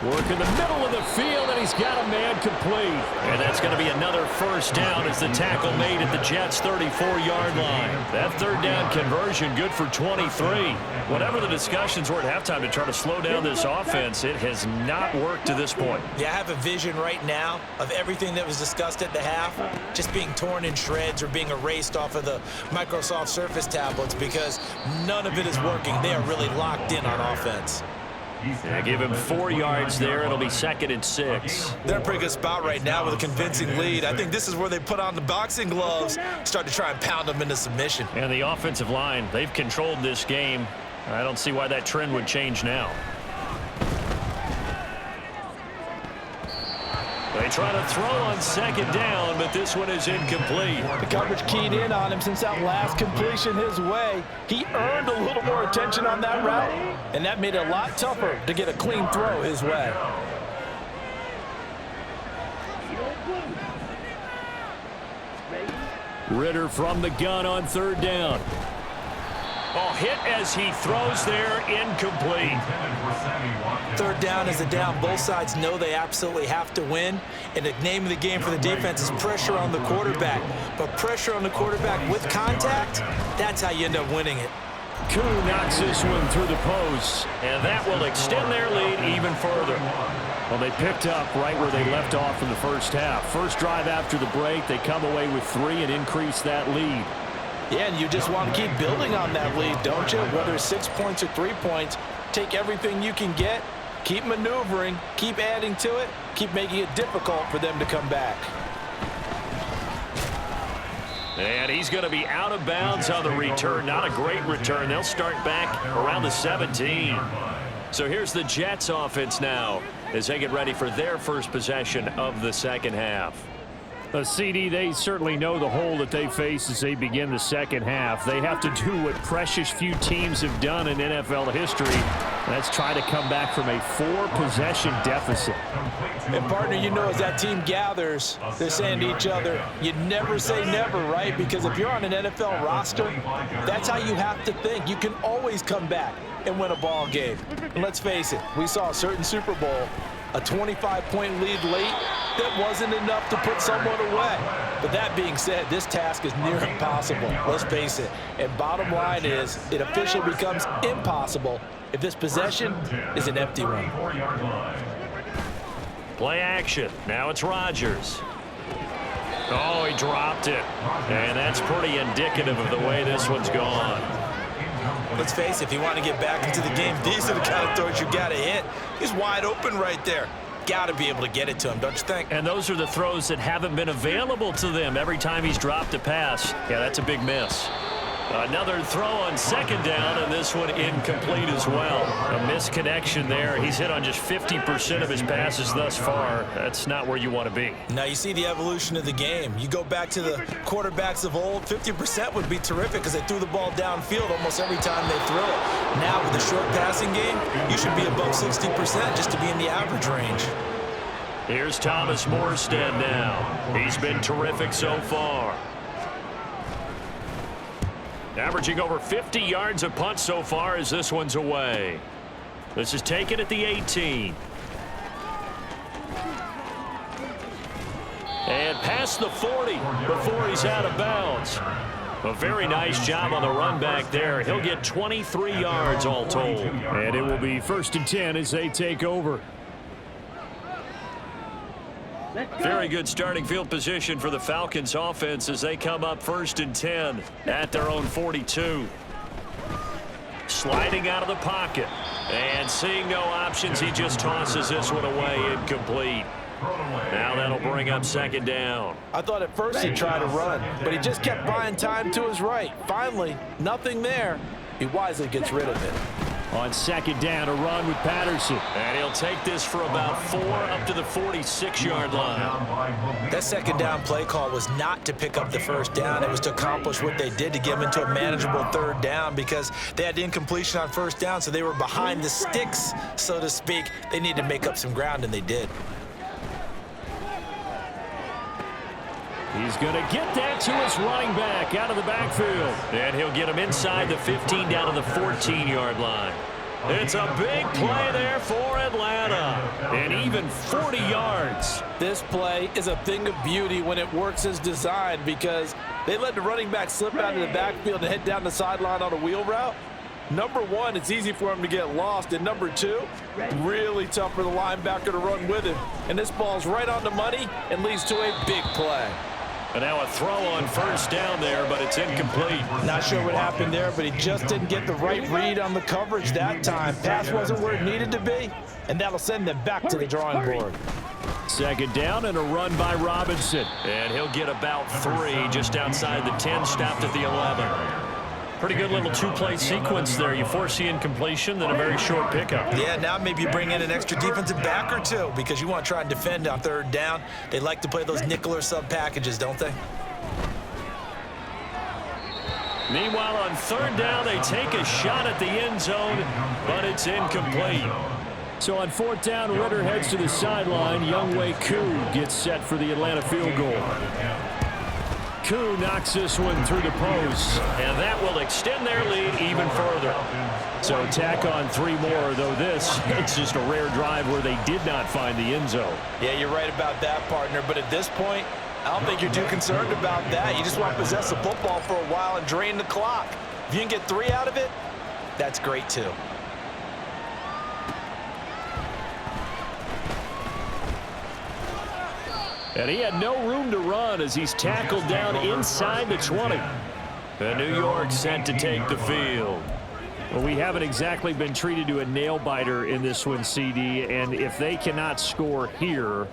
Work in the middle of the field, and he's got a man complete. And that's going to be another first down as the tackle made at the Jets' 34-yard line. That 3rd down conversion good for 23. Whatever the discussions were at halftime to try to slow down this offense, it has not worked to this point. Yeah, I have a vision right now of everything that was discussed at the half just being torn in shreds or being erased off of the Microsoft Surface tablets because none of it is working. They are really locked in on offense. Yeah, give him 4 yards there. It'll be 2nd and 6. They're in a pretty good spot right now with a convincing lead. I think this is where they put on the boxing gloves, start to try and pound them into submission. And the offensive line, they've controlled this game. I don't see why that trend would change now. They try to throw on 2nd down, but this one is incomplete. The coverage keyed in on him since that last completion his way. He earned a little more attention on that route, and that made it a lot tougher to get a clean throw his way. Ritter from the gun on 3rd down. Oh, hit as he throws there, incomplete. 3rd down is a down. Both sides know they absolutely have to win. And the name of the game for the defense is pressure on the quarterback. But pressure on the quarterback with contact, that's how you end up winning it. Koo knocks this one through the post. And that will extend their lead even further. Well, they picked up right where they left off in the first half. First drive after the break, they come away with 3 and increase that lead. Yeah, and you just want to keep building on that lead, don't you? Whether it's 6 points or 3 points, take everything you can get, keep maneuvering, keep adding to it, keep making it difficult for them to come back. And he's going to be out of bounds on the return. Not a great return. They'll start back around the 17. So here's the Jets offense now as they get ready for their first possession of the 2nd half. CD, they certainly know the hole that they face as they begin the 2nd half. They have to do what precious few teams have done in NFL history. That's try to come back from a 4-possession deficit. And, partner, you know as that team gathers, they're saying to each other, you never say never, right? Because if you're on an NFL roster, that's how you have to think. You can always come back and win a ball game. And let's face it, we saw a certain Super Bowl, a 25-point lead late, that wasn't enough to put someone away. But that being said, this task is near impossible. Let's face it. And bottom line is, it officially becomes impossible if this possession is an empty one. Play action. Now it's Rodgers. Oh, he dropped it. And that's pretty indicative of the way this one's gone. Let's face it, if you want to get back into the game, these are the kind of throws you got to hit. He's wide open right there. Got to be able to get it to him, don't you think? And those are the throws that haven't been available to them every time he's dropped a pass. Yeah, that's a big miss. Another throw on second down, and this one incomplete as well. A misconnection there. He's hit on just 50% of his passes thus far. That's not where you want to be. Now you see the evolution of the game. You go back to the quarterbacks of old, 50% would be terrific because they threw the ball downfield almost every time they threw it. Now with the short passing game, you should be above 60% just to be in the average range. Here's Thomas Morstead now. He's been terrific so far. Averaging over 50 yards a punt so far as this one's away. This is taken at the 18. And past the 40 before he's out of bounds. A very nice job on the run back there. He'll get 23 yards all told. And it will be 1st and 10 as they take over. Very good starting field position for the Falcons offense as they come up 1st and 10 at their own 42. Sliding out of the pocket and seeing no options, he just tosses this one away incomplete. Now that'll bring up 2nd down. I thought at first he'd try to run, but he just kept buying time to his right. Finally, nothing there. He wisely gets rid of it. On 2nd down, a run with Patterson. And he'll take this for about 4 up to the 46-yard line. That 2nd down play call was not to pick up the 1st down. It was to accomplish what they did to get him into a manageable 3rd down because they had incompletion on 1st down, so they were behind the sticks, so to speak. They needed to make up some ground, and they did. He's going to get that to his running back out of the backfield. And he'll get him inside the 15 down to the 14-yard line. It's a big play there for Atlanta. And even 40 yards. This play is a thing of beauty when it works as designed because they let the running back slip out of the backfield and head down the sideline on a wheel route. Number one, it's easy for him to get lost. And number two, really tough for the linebacker to run with him. And this ball's right on the money and leads to a big play. And now a throw on 1st down there, but it's incomplete. Not sure what happened there, but he just didn't get the right read on the coverage that time. Pass wasn't where it needed to be, and that'll send them back to the drawing board. 2nd down and a run by Robinson. And he'll get about 3 just outside the 10, stopped at the 11. Pretty good little 2-play sequence there. You force the incompletion, then a very short pickup. Yeah, now maybe you bring in an extra defensive back or two because you want to try and defend on 3rd down. They like to play those nickel or sub packages, don't they? Meanwhile, on 3rd down, they take a shot at the end zone, but it's incomplete. So on 4th down, Ritter heads to the sideline. Younghoe Koo gets set for the Atlanta field goal. Koo knocks this one through the post, and that will extend their lead even further. So tack on 3 more, though it's just a rare drive where they did not find the end zone. Yeah, you're right about that, partner, but at this point, I don't think you're too concerned about that. You just want to possess the football for a while and drain the clock. If you can get 3 out of it, that's great too. And he had no room to run as he's tackled down inside the 20. And New York set to take the field. Well, we haven't exactly been treated to a nail-biter in this one, CD, and if they cannot score here,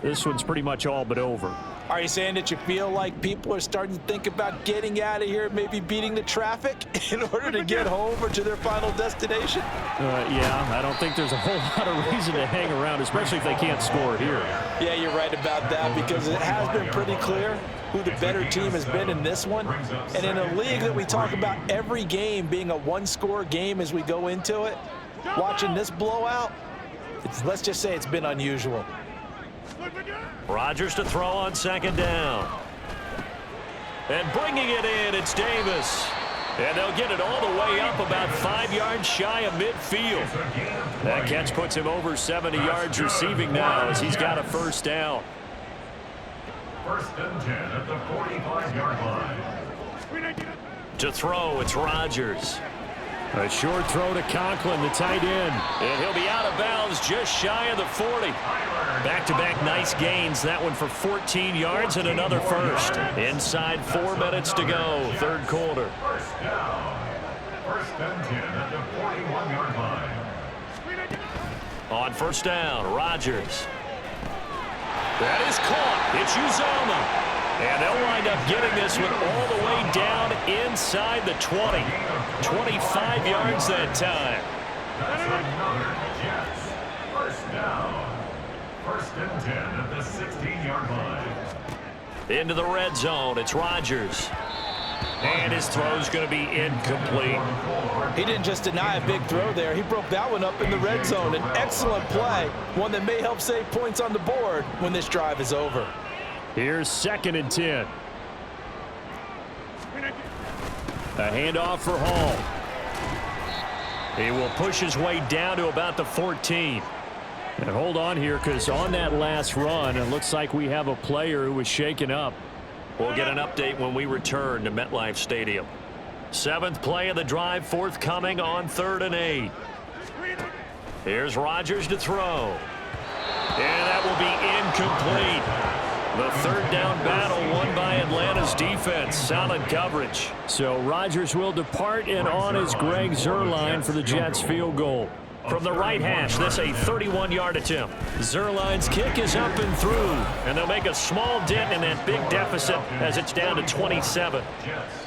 this one's pretty much all but over. Are you saying that you feel like people are starting to think about getting out of here, maybe beating the traffic in order to get home or to their final destination? Yeah, I don't think there's a whole lot of reason to hang around, especially if they can't score here. Yeah, you're right about that because it has been pretty clear who the better team has been in this one. And in a league that we talk about every game being a 1-score game as we go into it, watching this blowout, let's just say it's been unusual. Rodgers to throw on 2nd down. And bringing it in, it's Davis. And they'll get it all the way up about 5 yards shy of midfield. That catch puts him over 70 yards receiving now as he's got a 1st down. 1st and 10 at the 45-yard line. To throw, it's Rodgers. A short throw to Conklin, the tight end. And he'll be out of bounds just shy of the 40. Back-to-back nice gains. That one for 14 yards and another 1st. Inside 4 minutes to go, 3rd quarter. 1st down. 1st and 10 at the 41-yard line. On 1st down, Rodgers. That is caught. It's Uzomah. And they'll wind up getting this one all the way down inside the 20. 25 yards that time. That's another Jets. First down. First and 10 at the 16-yard line. Into the red zone. It's Rodgers. And his throw's going to be incomplete. He didn't just deny a big throw there. He broke that one up in the red zone. An excellent play. One that may help save points on the board when this drive is over. Here's 2nd and 10. A handoff for Hall. He will push his way down to about the 14. And hold on here, because on that last run, it looks like we have a player who was shaken up. We'll get an update when we return to MetLife Stadium. 7th play of the drive forthcoming on 3rd and 8. Here's Rodgers to throw. And that will be incomplete. The 3rd down battle won by Atlanta's defense. Solid coverage. So Rodgers will depart, and on is Greg Zuerlein for the Jets field goal. From the right hash, this a 31-yard attempt. Zuerlein's kick is up and through, and they'll make a small dent in that big deficit as it's down to 27.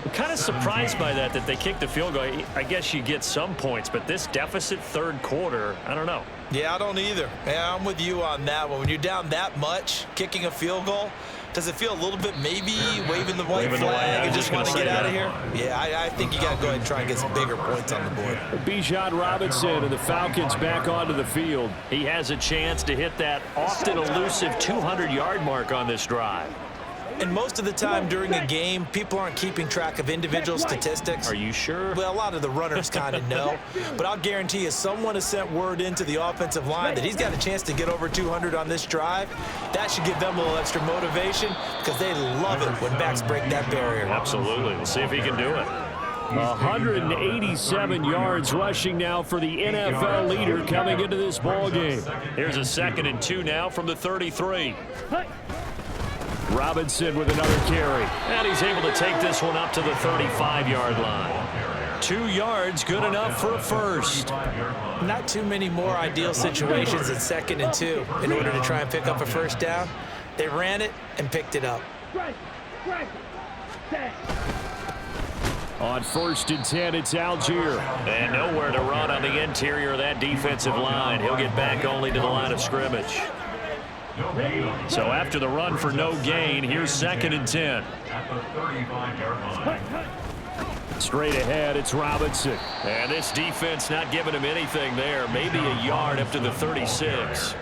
I'm kind of surprised by that they kicked the field goal. I guess you get some points, but this deficit 3rd quarter, I don't know. Yeah, I don't either. Yeah, I'm with you on that one. When you're down that much, kicking a field goal, does it feel a little bit maybe waving the white flag and just want to get out of here? Yeah, I think you got to go ahead and try and get some bigger points on the board. Bijan Robinson and the Falcons back onto the field. He has a chance to hit that often elusive 200-yard mark on this drive. And most of the time during a game, people aren't keeping track of individual statistics. Are you sure? Well, a lot of the runners kind of know. But I'll guarantee you someone has sent word into the offensive line that he's got a chance to get over 200 on this drive. That should give them a little extra motivation because they love it when backs break that barrier. Absolutely. We'll see if he can do it. 187 yards rushing now for the NFL leader coming into this ball game. Here's a 2nd and 2 now from the 33. Robinson with another carry. And he's able to take this one up to the 35-yard line. 2 yards, good enough for a first. Not too many more ideal situations at 2nd and 2 in order to try and pick up a first down. They ran it and picked it up. On 1st and 10, it's Algier. And nowhere to run on the interior of that defensive line. He'll get back only to the line of scrimmage. So after the run for no gain, here's 2nd and 10. At the 35-yard line. Straight ahead, it's Robinson. And this defense not giving him anything there. Maybe a yard up to the 36.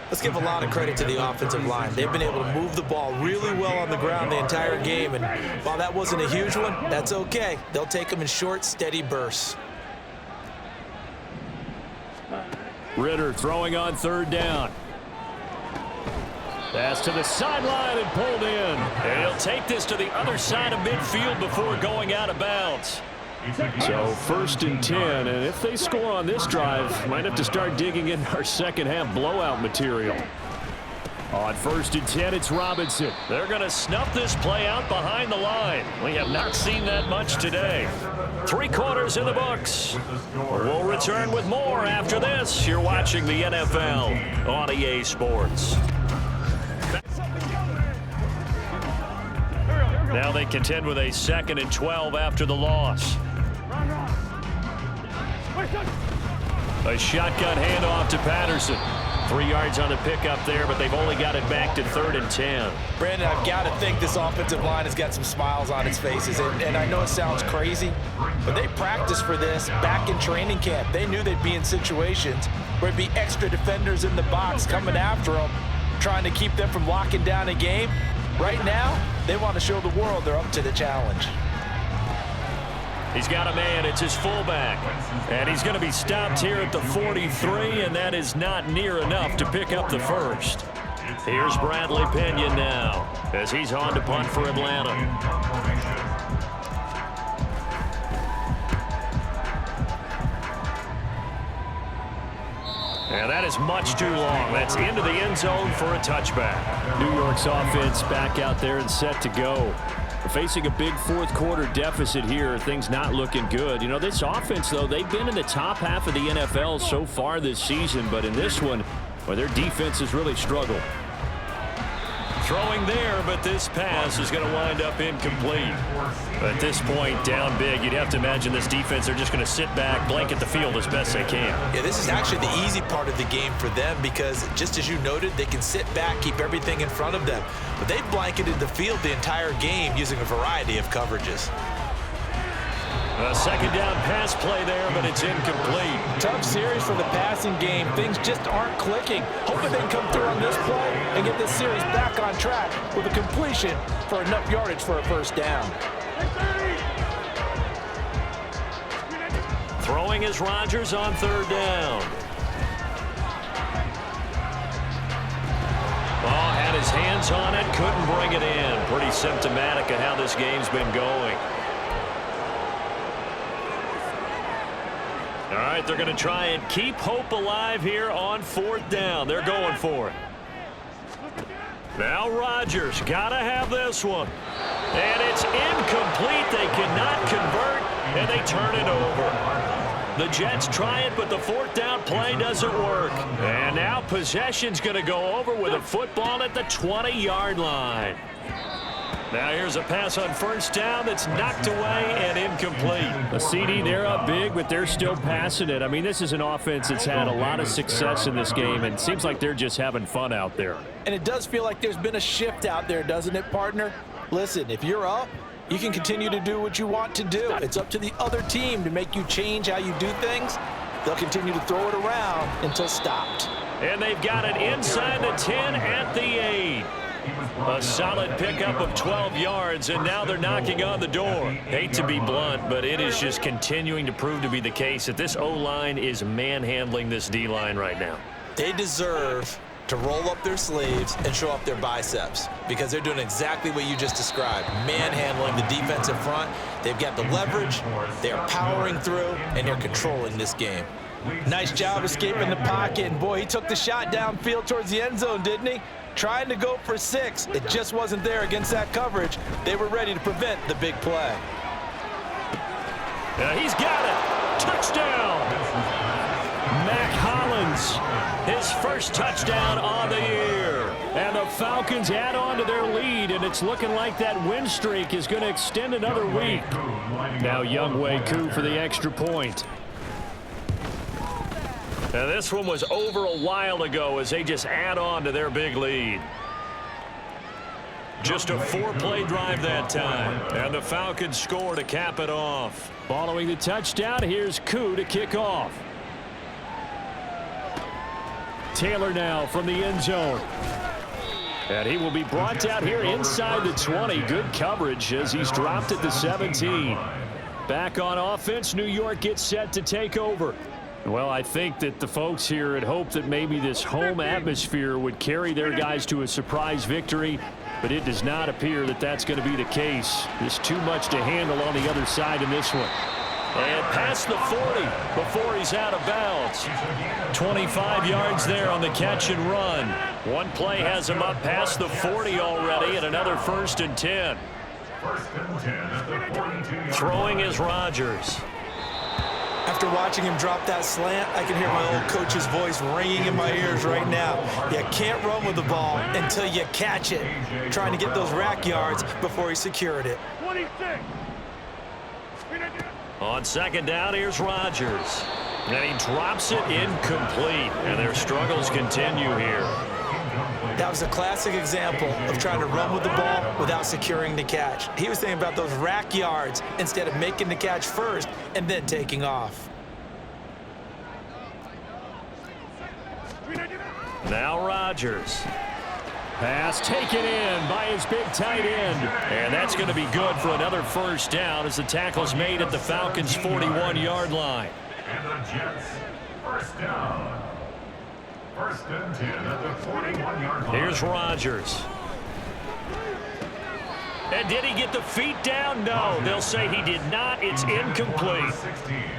Let's give a lot of credit to the offensive line. They've been able to move the ball really well on the ground the entire game. And while that wasn't a huge one, that's okay. They'll take them in short, steady bursts. Ritter throwing on 3rd down. Pass to the sideline and pulled in. And he'll take this to the other side of midfield before going out of bounds. So 1st and 10, and if they score on this drive, might have to start digging in our second half blowout material. On 1st and 10, it's Robinson. They're going to snuff this play out behind the line. We have not seen that much today. 3 quarters in the books. We'll return with more after this. You're watching the NFL on EA Sports. Now they contend with a 2nd and 12 after the loss. A shotgun handoff to Patterson. 3 yards on the pickup there, but they've only got it back to 3rd and 10. Brandon, I've got to think this offensive line has got some smiles on its faces. And I know it sounds crazy, but they practiced for this back in training camp. They knew they'd be in situations where it'd be extra defenders in the box coming after them, trying to keep them from locking down a game. Right now, they want to show the world they're up to the challenge. He's got a man. It's his fullback. And he's going to be stopped here at the 43, and that is not near enough to pick up the first. Here's Bradley Pinion now as he's on to punt for Atlanta. And that is much too long. That's into the end zone for a touchback. New York's offense back out there and set to go. Facing a big 4th quarter deficit here, things not looking good. You know, this offense, though, they've been in the top half of the NFL so far this season, but in this one, well, their defense has really struggled. Throwing there, but this pass is going to wind up incomplete. At this point, down big, you'd have to imagine this defense, they're just going to sit back, blanket the field as best they can. Yeah, this is actually the easy part of the game for them because, just as you noted, they can sit back, keep everything in front of them. But they've blanketed the field the entire game using a variety of coverages. A second down pass play there, but it's incomplete. Tough series for the passing game. Things just aren't clicking. Hoping they can come through on this play and get this series back on track with a completion for enough yardage for a first down. Throwing is Rodgers on third down. Oh, had his hands on it, couldn't bring it in. Pretty symptomatic of how this game's been going. All right, they're going to try and keep hope alive here on fourth down. They're going for it. Now Rodgers, got to have this one. And it's incomplete. They cannot convert, and they turn it over. The Jets try it, but the fourth down play doesn't work. And now possession's going to go over with a football at the 20-yard line. Now here's a pass on first down that's knocked away and incomplete. A CD, they're up big, but they're still passing it. I mean, this is an offense that's had a lot of success in this game, and it seems like they're just having fun out there. And it does feel like there's been a shift out there, doesn't it, partner? Listen, if you're up, you can continue to do what you want to do. It's up to the other team to make you change how you do things. They'll continue to throw it around until stopped. And they've got it inside the 10 at the 8. A solid pickup of 12 yards, and now they're knocking on the door. Hate to be blunt, but it is just continuing to prove to be the case that this O-line is manhandling this D-line right now. They deserve to roll up their sleeves and show up their biceps because they're doing exactly what you just described, manhandling the defensive front. They've got the leverage, they're powering through, and they're controlling this game. Nice job escaping the pocket, and boy, he took the shot downfield towards the end zone, didn't he? Trying to go for 6. It just wasn't there against that coverage. They were ready to prevent the big play. He's got it. Touchdown. Mac Hollins, his first touchdown on the year. And the Falcons add on to their lead, and it's looking like that win streak is going to extend another week. Now Younghoe Koo for the extra point. Now this one was over a while ago as they just add on to their big lead. Just a 4-play drive that time. And the Falcons score to cap it off. Following the touchdown, here's Koo to kick off. Taylor now from the end zone. And he will be brought down here inside the 20. Good coverage as he's dropped at the 17. Back on offense, New York gets set to take over. Well, I think that the folks here had hoped that maybe this home atmosphere would carry their guys to a surprise victory, but it does not appear that that's going to be the case. There's too much to handle on the other side in this one. And past the 40 before he's out of bounds. 25 yards there on the catch and run. One play has him up past the 40 already, and another 1st and 10. Throwing is Rodgers. After watching him drop that slant, I can hear my old coach's voice ringing in my ears right now. You can't run with the ball until you catch it. Trying to get those rack yards before he secured it. 26. On second down, here's Rodgers. And he drops it incomplete. And their struggles continue here. That was a classic example of trying to run with the ball without securing the catch. He was thinking about those rack yards instead of making the catch first and then taking off. Now Rodgers. Pass taken in by his big tight end. And that's going to be good for another first down as the tackle's made at the Falcons' 41-yard line. And the Jets, first down. 1st and 10 at the 41-yard line. Here's Rodgers. And did he get the feet down? No, they'll say he did not. It's incomplete.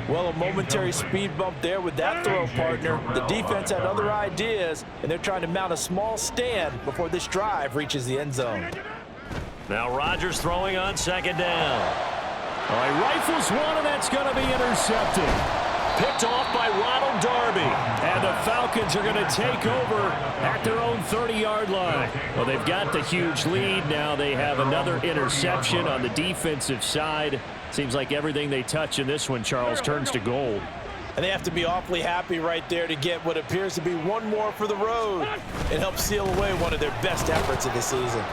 Well, a momentary speed bump there with that throw, partner. The defense had other ideas, and they're trying to mount a small stand before this drive reaches the end zone. Now Rodgers throwing on second down. All right, rifles one, and that's going to be intercepted. picked off by Ronald Darby. And the Falcons are going to take over at their own 30-yard line. Well, they've got the huge lead. Now they have another interception on the defensive side. Seems like everything they touch in this one, Charles, turns to gold. And they have to be awfully happy right there to get what appears to be one more for the road. It helps seal away one of their best efforts of the season.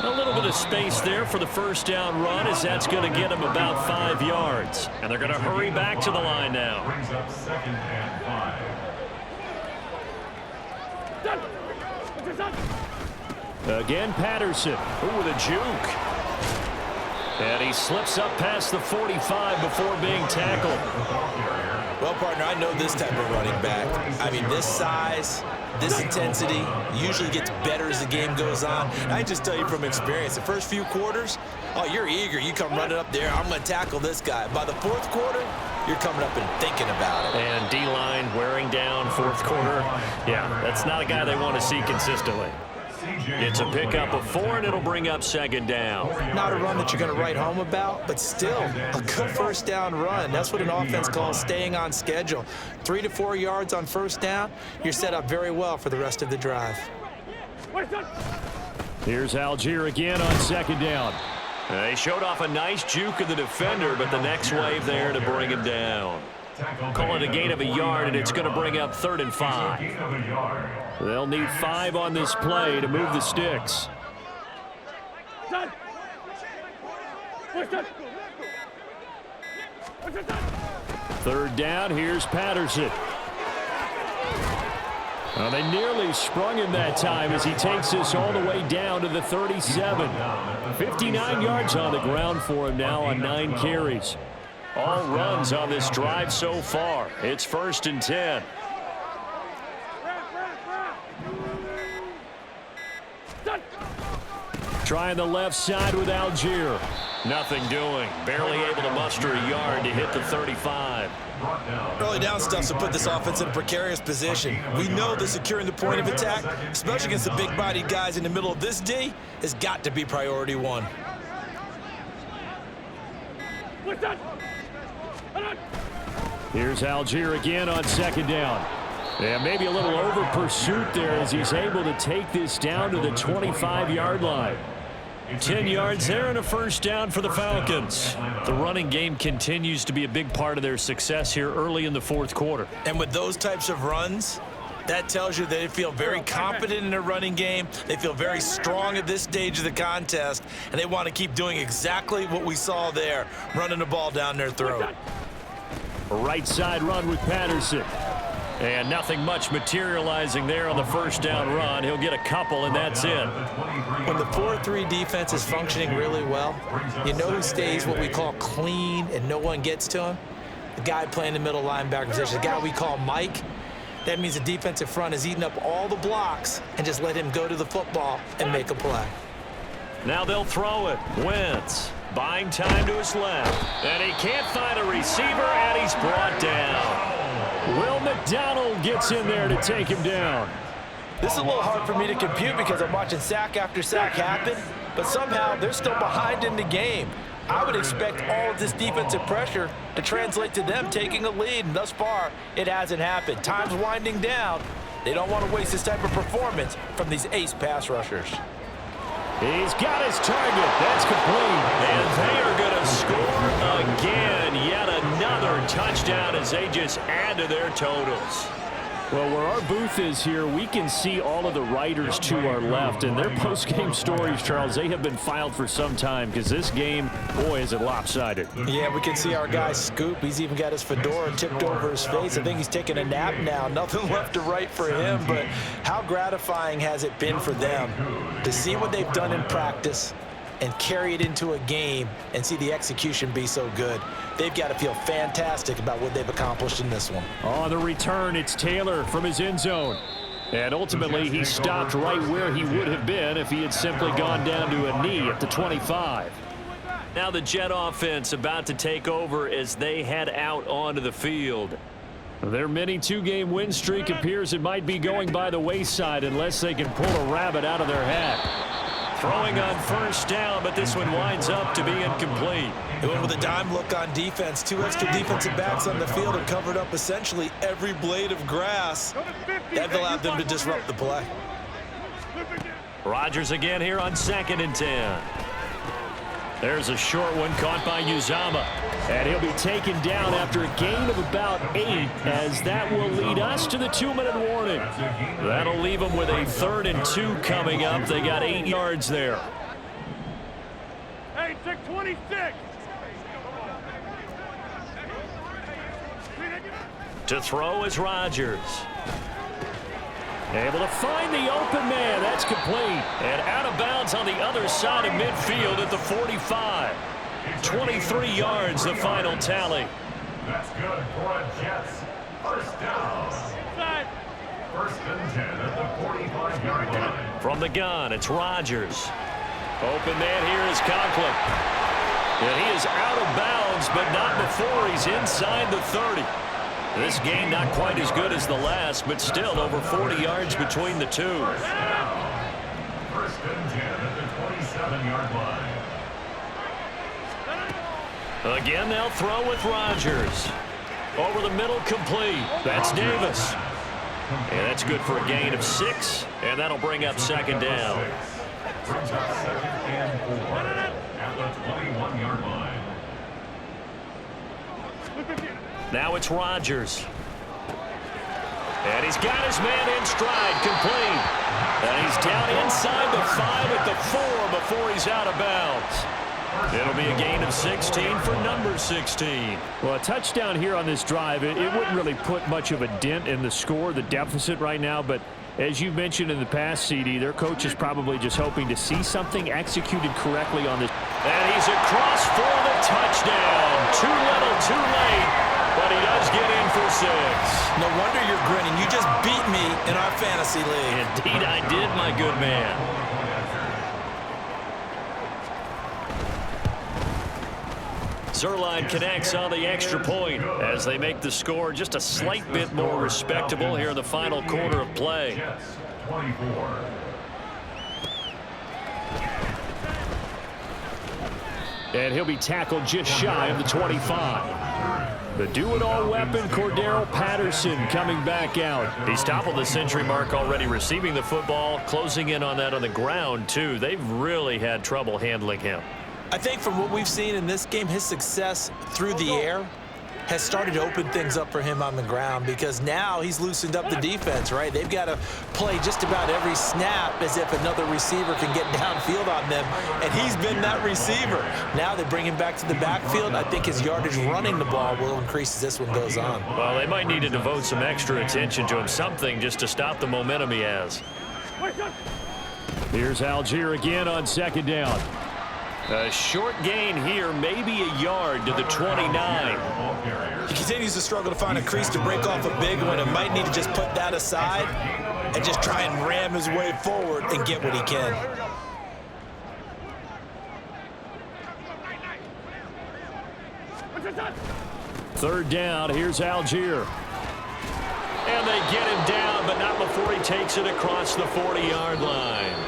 A little bit of space there for the first down run, as that's going to get them about 5 yards. And they're going to hurry back to the line now. Brings up 2nd and 5. Again, Patterson. Ooh, with a juke. And he slips up past the 45 before being tackled. Well, partner, I know this type of running back. I mean, this size, this intensity usually gets better as the game goes on. And I just tell you from experience, the first few quarters, oh, you're eager. You come running up there, I'm going to tackle this guy. By the 4th quarter, you're coming up and thinking about it. And D-line wearing down 4th quarter. Yeah, that's not a guy they want to see consistently. It's a pickup of 4, and it'll bring up 2nd down. Not a run that you're going to write home about, but still a good first down run. That's what an offense calls staying on schedule. 3 to 4 yards on first down, you're set up very well for the rest of the drive. Here's Algier again on 2nd down. They showed off a nice juke of the defender, but the next wave there to bring him down. Call it a gain of a yard, and it's going to bring up 3rd and 5. They'll need 5 on this play to move the sticks. Third down, here's Patterson. Well, they nearly sprung him that time as he takes this all the way down to the 37. 59 yards on the ground for him now on 9 carries. All runs on this drive so far. It's 1st and 10. Trying the left side with Algier. Nothing doing. Barely able to muster a yard to hit the 35. Early down stuff to put this offense in a precarious position. We know that securing the point of attack, especially against the big-bodied guys in the middle of this D, has got to be priority 1. Here's Algier again on 2nd down. And maybe a little over pursuit there as he's able to take this down to the 25-yard line. 10 yards there and a first down for the Falcons. The running game continues to be a big part of their success here early in the 4th quarter. And with those types of runs, that tells you they feel very confident in their running game. They feel very strong at this stage of the contest, and they want to keep doing exactly what we saw there, running the ball down their throat. A right side run with Patterson. And nothing much materializing there on the first down run. He'll get a couple, and that's it. When the 4-3 defense is functioning really well, you know who stays what we call clean and no one gets to him? The guy playing the middle linebacker position, the guy we call Mike. That means the defensive front is eating up all the blocks and just let him go to the football and make a play. Now they'll throw it. Wentz buying time to his left. And he can't find a receiver, and he's brought down. Will McDonald gets in there to take him down. This is a little hard for me to compute because I'm watching sack after sack happen, but somehow they're still behind in the game. I would expect all of this defensive pressure to translate to them taking a lead, and thus far, it hasn't happened. Time's winding down. They don't want to waste this type of performance from these ace pass rushers. He's got his target. That's complete. And they are going to score again. Yet another touchdown as they just add to their totals. Well, where our booth is here, we can see all of the writers to our left. And their post-game stories, Charles, they have been filed for some time because this game, boy, is it lopsided. Yeah, we can see our guy Scoop. He's even got his fedora tipped over his face. I think he's taking a nap now. Nothing left to write for him. But how gratifying has it been for them to see what they've done in practice and carry it into a game and see the execution be so good? They've got to feel fantastic about what they've accomplished in this one. On the return, it's Taylor from his end zone. And ultimately, he stopped right where he would have been if he had simply gone down to a knee at the 25. Now the Jet offense about to take over as they head out onto the field. Their mini 2-game win streak appears it might be going by the wayside unless they can pull a rabbit out of their hat. Throwing on first down, but this one winds up to be incomplete. They went with a dime look on defense. 2 extra defensive backs on the field and covered up essentially every blade of grass. That allowed them to disrupt the play. Rodgers again here on 2nd and 10. There's a short one caught by Uzomah. And he'll be taken down after a gain of about 8, as that will lead us to the 2-minute warning. That'll leave them with a 3rd and 2 coming up. They got 8 yards there. Hey, 626. To throw is Rodgers. Able to find the open man. That's complete. And out of bounds on the other side of midfield at the 45. 23 yards, the final tally. That's good for a Jets. First down. First and 10 at the 45-yard line. From the gun, it's Rodgers. Open man here is Conklin. And he is out of bounds, but not before he's inside the 30. This game not quite as good as the last, but still over 40 yards between the two. First down. First and 10 at the 27-yard line. Again, they'll throw with Rodgers. Over the middle, complete. That's Davis. And that's good for a gain of 6, and that'll bring up 2nd down. Brings up 2nd and 4 at the 21-yard line. Now it's Rodgers. And he's got his man in stride, complete. And he's down inside the 5 at the 4 before he's out of bounds. It'll be a gain of 16 for number 16. Well, a touchdown here on this drive, it wouldn't really put much of a dent in the score, the deficit right now, but as you mentioned in the past, CD, their coach is probably just hoping to see something executed correctly on this. And he's across for the touchdown. Too little, too late, but he does get in for 6. No wonder you're grinning. You just beat me in our fantasy league. Indeed I did, my good man. Zerline connects on the extra point as they make the score just a slight bit more respectable here in the final quarter of play. Jets, 24. And he'll be tackled just shy of the 25. The do-it-all weapon, Cordero Patterson, coming back out. He's toppled the century mark already, receiving the football, closing in on that on the ground, too. They've really had trouble handling him. I think from what we've seen in this game, his success through the air has started to open things up for him on the ground, because now he's loosened up the defense, right? They've got to play just about every snap as if another receiver can get downfield on them, and he's been that receiver. Now they bring him back to the backfield. I think his yardage running the ball will increase as this one goes on. Well, they might need to devote some extra attention to him, something just to stop the momentum he has. Here's Algier again on 2nd down. A short gain here, maybe a yard to the 29. He continues to struggle to find a crease to break off a big one, and might need to just put that aside and just try and ram his way forward and get what he can. Third down, here's Algier. And they get him down, but not before he takes it across the 40-yard line.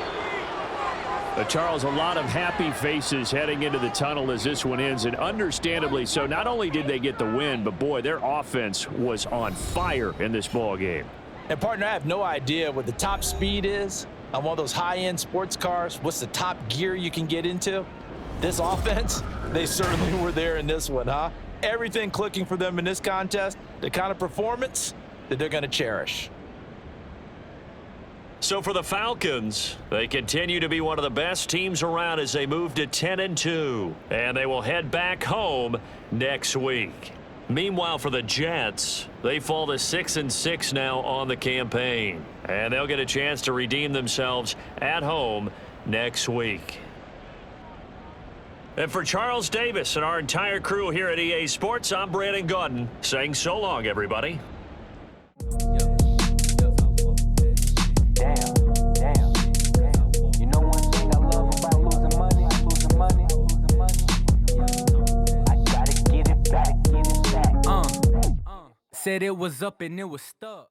But Charles, a lot of happy faces heading into the tunnel as this one ends, and understandably so. Not only did they get the win, but boy, their offense was on fire in this ball game. And partner, I have no idea what the top speed is on one of those high-end sports cars. What's the top gear you can get into? This offense, they certainly were there in this one, huh? Everything clicking for them in this contest, the kind of performance that they're going to cherish. So for the Falcons, they continue to be one of the best teams around as they move to 10-2, and they will head back home next week. Meanwhile, for the Jets, they fall to 6-6 now on the campaign, and they'll get a chance to redeem themselves at home next week. And for Charles Davis and our entire crew here at EA Sports, I'm Brandon Gaudin saying so long, everybody. Said it was up and it was stuck.